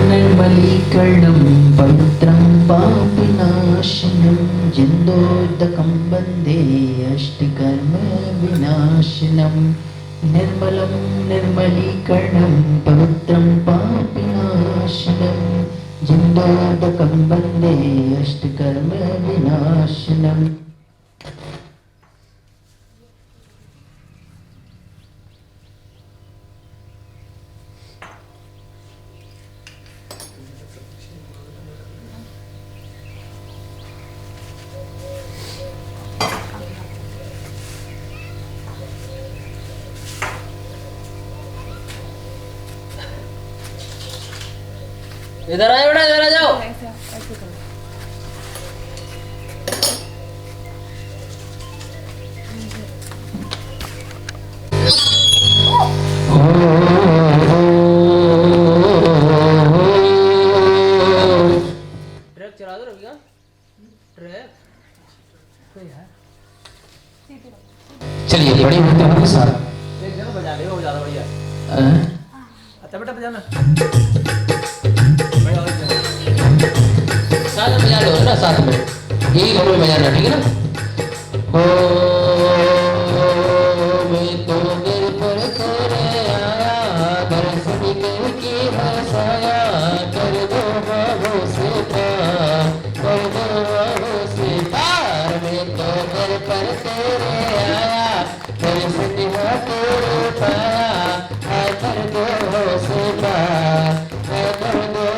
निर्मलीकरणं पवित्रं पापनाशनं जिन्दोदकं वन्दे अष्टकर्म विनाशनम्। निर्मलं निर्मलीकरणं पवित्रं पापनाशनं जिन्दोदकं वन्दे अष्टकर्म विनाशनम्। इधर आओ बेटा, इधर आ जाओ। ऐसे ऐसे करो। ट्रक चला दो रवि का ट्रक। चलिए बड़े होते के साथ एक जगह बजा ले, वो ज्यादा बढ़िया। अच्छा बेटा बजाना, साथ में बजा लो ना, साथ में यही घरों में बजाना, ठीक है ना। ओ तेरे आया तेरे सनिहा तेरे पाया हाय कर दो सेवा हाय कर दो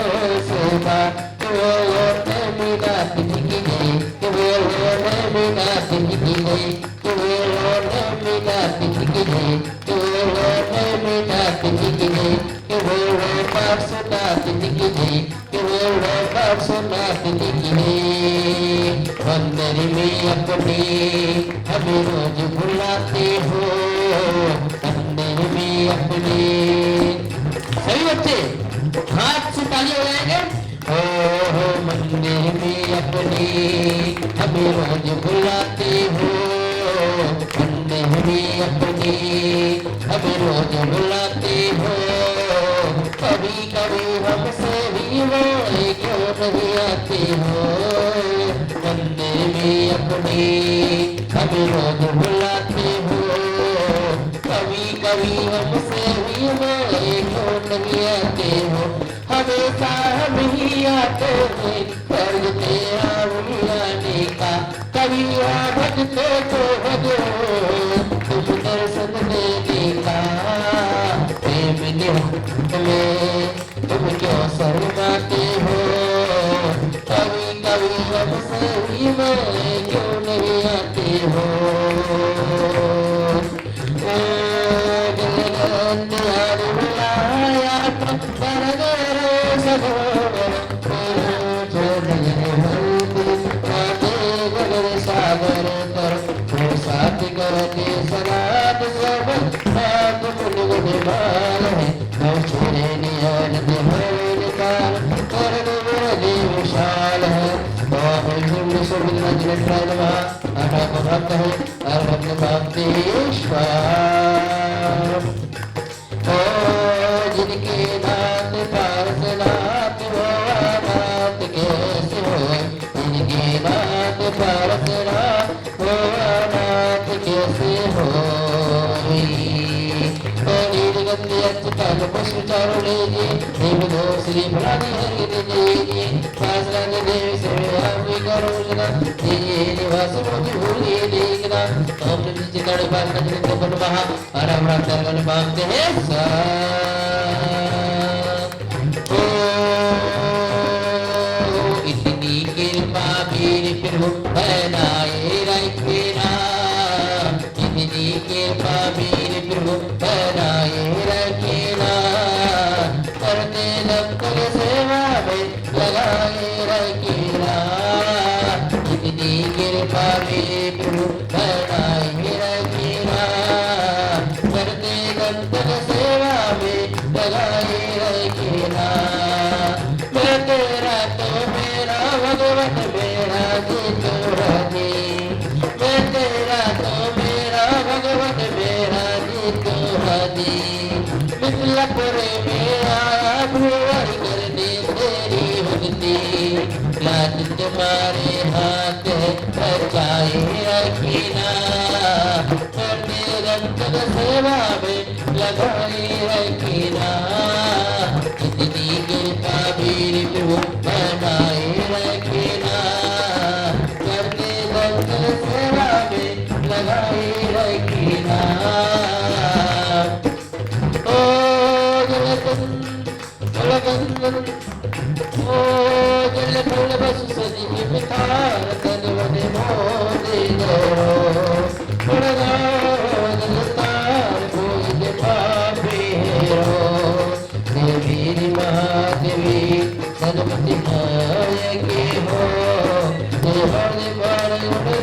सेवा मंदिर में अपने हमें रोज बुलाते हो मंदिर में अपने सही बच्चे हाथ से ताली बजाएंगे हो मंदिर में अपने हमें रोज बुलाते हो मंदिर में अपने हमें रोज बुलाते हो कभी कभी हमसे भी बोले क्यों नहीं आते हो मंदिर में अपने हमें रोज बुलाते हो कभी कभी हमसे भी बोले क्यों नहीं आते हो हमेशा हम ही आते हैं कर्ज तेरा आने का कभी भगते को भजो तुम दर्शन देने का प्रेम में तुम क्यों शर्माते हो कभी कभी हमसे भी बोले क्यों नहीं आते हो सागर कर साथ करते सराद सब बात मुझे बाल है छोड़े नियन निकाल कर विशाल है भक्त है भक्त भक्तेश्वर जिनके नाथ पारस नाथ हो नाथ कैसे हो जिनके नाथ पारस नाथ हो नाथ कैसे हो गंदे अच्युतन पुष्प चारों लीजिए देव दो श्री फलानी हरि दीजिए शास्त्र देव से आप करो दीजिए निवास मुझे भूलिए देखना ओम नित्य कर्ण पाल नजर को बनवा आराम रात गण मांगते हैं सा इतनी कृपा मेरे प्रभु बनाए रखेना इतनी कृपा मेरे प्रभु बनाए रखेना करते दफ्तर सेवा में लगाए रखेना इतनी कृपा मेरे प्रभु बनाए रखेना करते दफ्तर सेवा में लगाए रखेना मैं तेरा तो मेरा भगवत मेरा जी तो राजी मैं तेरा तो मेरा भगवत मेरा जी तो राजी मिथिलापुरे में आया भुवर कर दे तेरी भक्ति लाज तुम्हारे हाथ बचाए रखना करते रंतन सेवा में लगाए रखना इतनी कृपा वीर प्रभु बनाए रखना करते रंतन सेवा में लगाए रखना ओ जलकंदन ओ जल फल बस सजी मिठार तन वने मोदे दो पुरगा जलतार भोज पापे रो देवी महादेवी सदमति नायकी हो देवानि बाण उड़े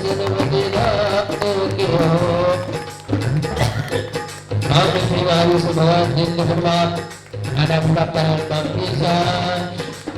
सदमति नाथ की हो हम श्री भगवान जिन भगवान अनंत परमेश्वर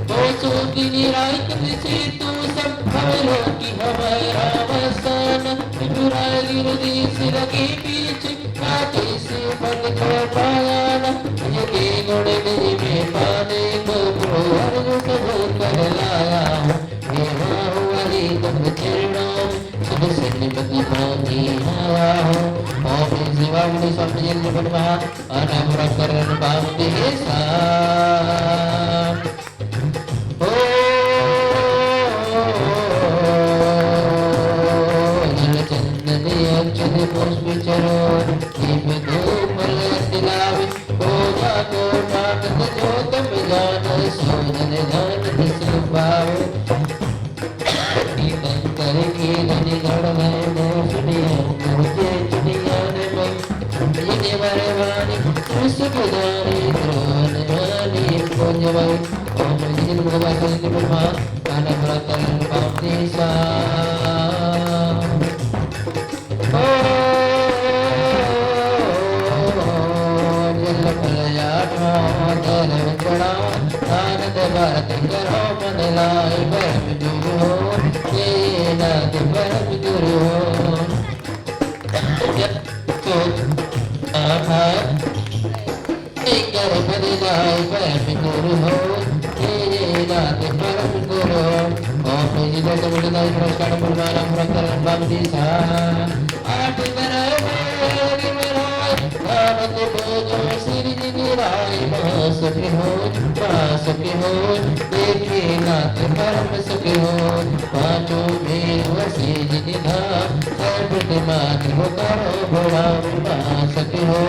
तो सुदिनी रात से तू सब खबरों की हमारा वसन चुराई रुदी सिर के पीछे काटे से बंद को पाया न ये गुण मेरे में पाने को हर सब कर लाया हूँ मेरा हुआ ही तुम चरणों शुभ से निपति भागी आया हूँ और जीवावली समझें बनवा अनम्र करण बांधे सा ओ जल दर पर जाए परम गुरु हो तेरे नाथ परम गुरु ओम जिला जगन्नाथ नमस्कार पुरवाना पुरकर बाबी सा आठ तरह भारत बोझो श्री जी राय महासुखी हो देखे नाथ परम सुखी हो पांचों में वसी जी धाम सर्वमान हो करो भोला महासुखी हो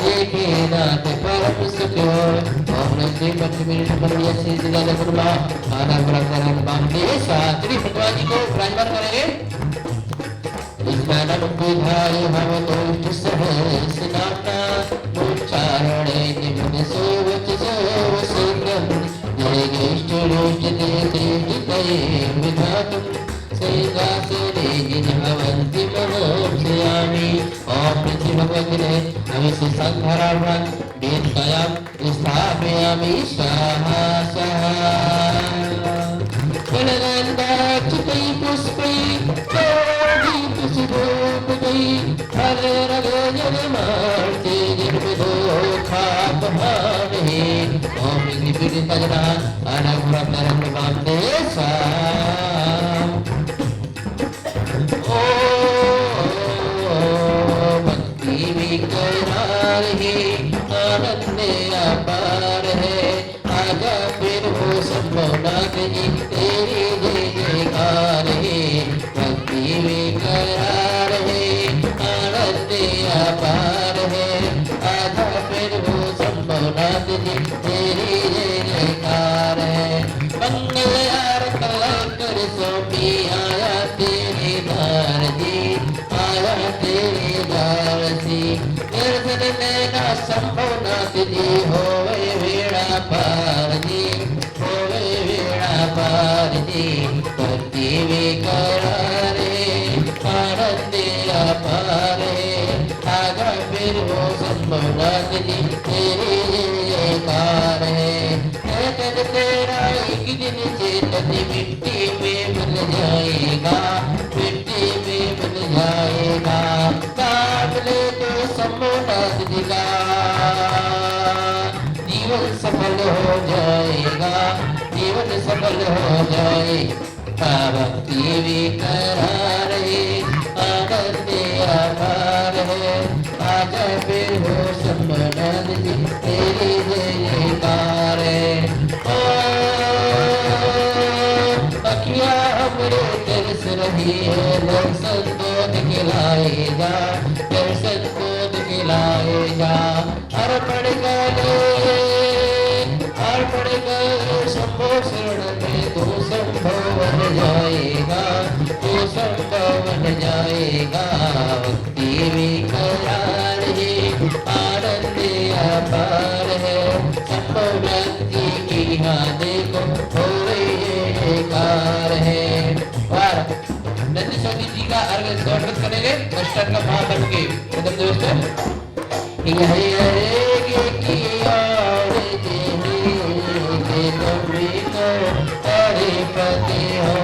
देखे नाथ परम सुखी हो ओम नमस्ते पंचमी पंडिया श्री जिला जगन्ना आधार पर बांधे शास्त्री भगवान जी को विराजमान करेंगे विधाय हम दुष्ट सहस नामना उच्चारणे निम्न सोवच सोव सुंदरम देगेष्ट रोच देते जितये विधातुम सेगासने जिन्हवन्ति मनोपयामि ओम पृथ्वीभवग्ने अविश्य संघरावण वेदकयाम स्थापयामि स्वाहा स्वाहा फलगन्धाच्युतै पुष्पै हरे रगे जगमार्ते निर्विदो खाप भावे ओम निपीड़ि तजना अनघुर तरंग बांधे सा ओ भक्ति विकराल है आनंद अपार है आजा फिर वो संभवनाथ जी तेरी जय जयकार है भक्ति विकराल अपार है आधा फिर वो संभवनाथ जी तेरी जयकार है मंगल आरत कर सोपी आया तेरे द्वार जी आया तेरे द्वार जी दर्शन देना संभवनाथ जी होवे वेड़ा पार जी होवे वेड़ा पार जी भक्ति विकराल आनंद अपार आगा फिर वो संभवनाथ जी तेरी जयकार है तेरा एक दिन चेतन मिट्टी में मिल जाएगा मिट्टी में मिल जाएगा काम ले तो संभवनाथ जी का जीवन सफल हो जाएगा जीवन सफल हो जाएगा भक्ति विकराल आनंद अपार है आजा फिर हो संभवनाथ जी तेरी जयकार है अखिया हमरे तरस रही है दर्शन को दिखलाएगा दर्शन को दिखलाएगा अर्पण गए शंभो शरण में तो संभव बन जाएगा तो संभव बन जाएगा भक्ति विकराल है आनंद अपार है संभव व्यक्ति की यहाँ देखो हो रही कार है नंदी स्वामी जी का अर्घ स्वागत करेंगे कष्ट का भाव बन के मतलब दोस्तों पति हो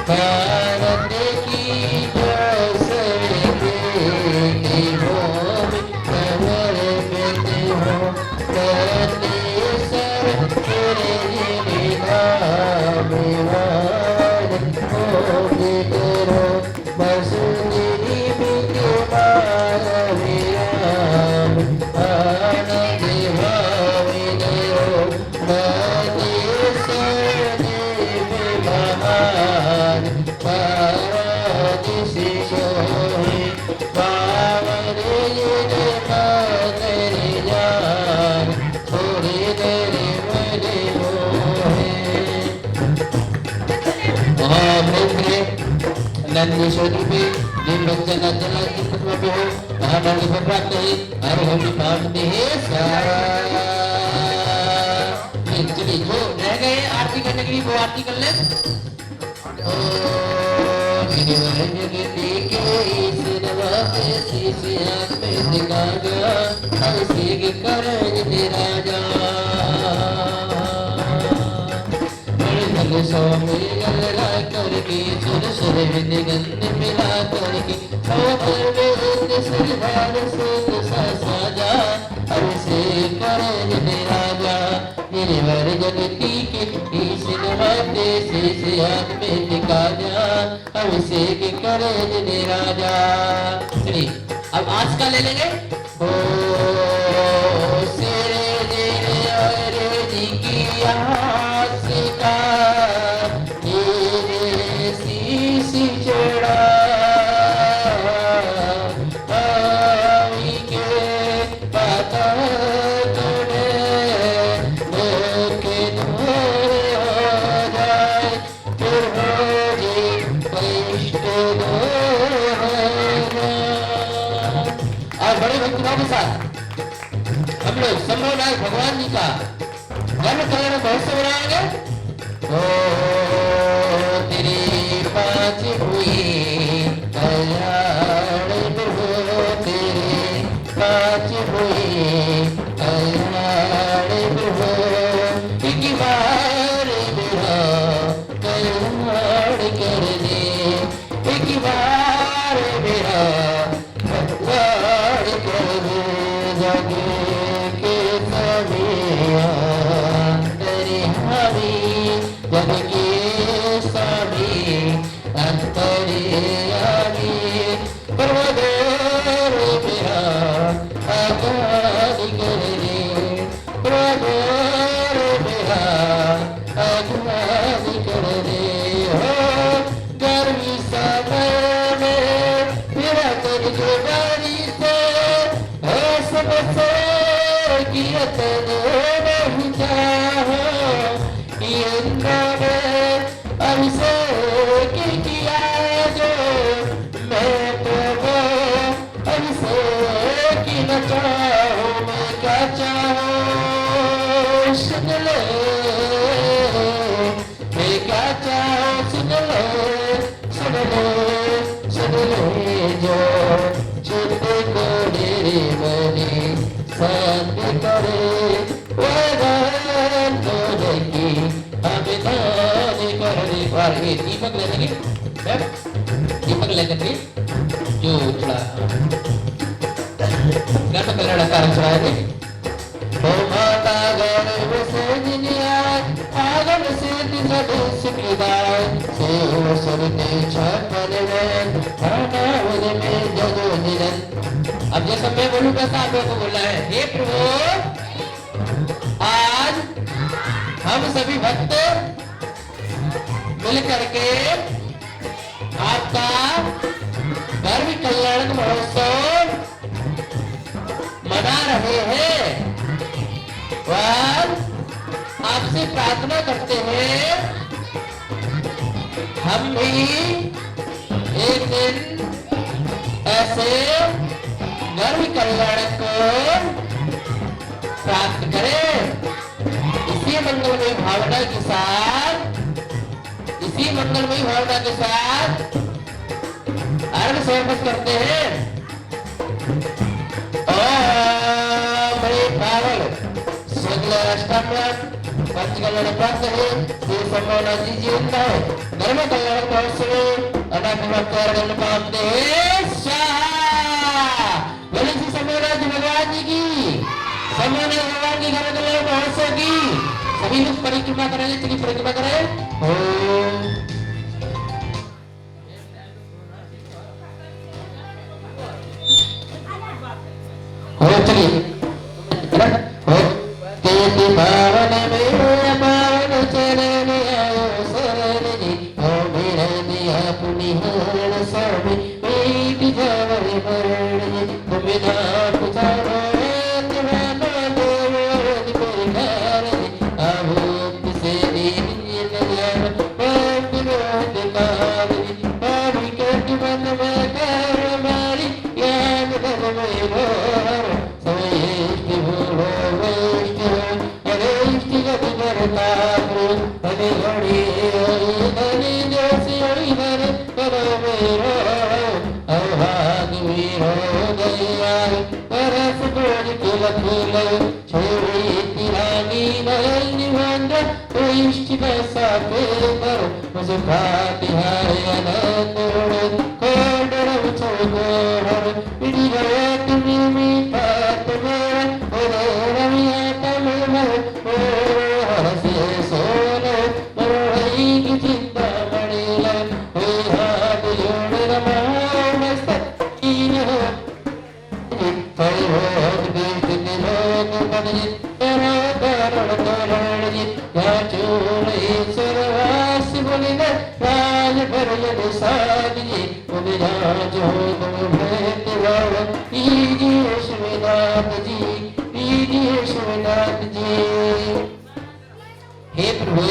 भारत की हो कमर बेटे हो सर बसुरी नंदी स्वरूपे जिन बच्चा का जला की प्रतिमा पे हो कहाँ डाली पर प्राप्त है अरे हम पाप दे सारा चलिए जो रह गए आरती करने के लिए वो आरती कर ले स्वामी गला करके सुर गंध मिला करके सिरधार से साजा करे जिने राजा गिरिवर जगती के ईशन हाथे से हाथ में निकाजा अभिषेक करे जिने राजा। चलिए अब आज का ले लेंगे। ओ सिरे जिने और जी की आसिका ये शीश चढ़ा हम लोग संभव नायक भगवान जी का जन्म कल्याण महोत्सव मनाएंगे। ओ तेरी पाँच हुई कल्याण प्रभु तेरे पाँच हुई कल्याण प्रभु एक बार मेरा कल्याण कर दे एक बार मेरा कल्याण कर दे जगे के सभी अंतरी हमी जग के सभी अंतर्यामी प्रभुदेव मेरा आज्ञा कर दे प्रभुदेव मेरा आज्ञा कर दे हो गर्मी समय में मेरा कर जो बारी से हो सबसे कियत नहीं चाहो अभिषेक किया जो मैं प्रभु अभिषेक न चाहूं मैं क्या चाहूं सुन ले मैं क्या चाहूं सुन ले सुन ले सुन ले जो चित्त को मेरे बने शांति करे वरदान तो देगी अभिदान करे। और ये दीपक ले लेंगे दीपक लेकर के जो थोड़ा गर्भ कल्याण कार्य चलाए थे। ओ माता गर्भ से जिनिया आगम से दिशा सुखदाय से सुरते छपन में खाना में जगो निरंतर। अब जैसा मैं बोलूं वैसा आप लोगों को बोलना है। हे प्रभु आज हम सभी भक्त मिल करके आपका गर्भ कल्याण महोत्सव मना रहे हैं और आपसे प्रार्थना करते हैं हम भी एक दिन ऐसे गर्भ कल्याण को प्राप्त करें। इसी मंगलमय भावना के साथ इसी मंगलमय भावना के साथ अर्घ समर्पित करते हैं। ओम बड़े पावन शुक्ल अष्टम पंचकल्याण प्राप्त है ये संभावना दीजिए धर्म कल्याण महोत्सव अनाथ पाते भगवान जी की समय भगवान की घर कल्याण महोत्सव की सभी लोग परिक्रमा करेंगे। चलिए परिक्रमा करें। ओम चलिए तेरे पावन में पावन चरण आयो शरण जी ओ मेरा दिया पुनिहार स्वामी मीठ जावर मरण जी तुम नाम पुचारो तुम्हारा देव परिकार जी आभूत से दीन ज्ञान पाप विरोध कार जी पापी के मन में कर मारी ज्ञान धन में घोर सवेष्टि भूलो वेष्टि अरेष्टि गति करता हरे घड़ी धनी जैसी हर करो मेरो अभाग वीरो दयाल परस बोझ कुल कुल छोड़ी तिरानी नयल निबंध इष्टि पैसा पे करो मुझे भाति हारे अनंत कोडर छोड़ो हर पिड़ी गया तुम्हें मीठा तुम्हें रमिया मुनि ने राज भर यदि साध जी मुनि राज हो तुम भेद लाओ कीजिए शिवनाथ जी कीजिए शिवनाथ जी। हे प्रभु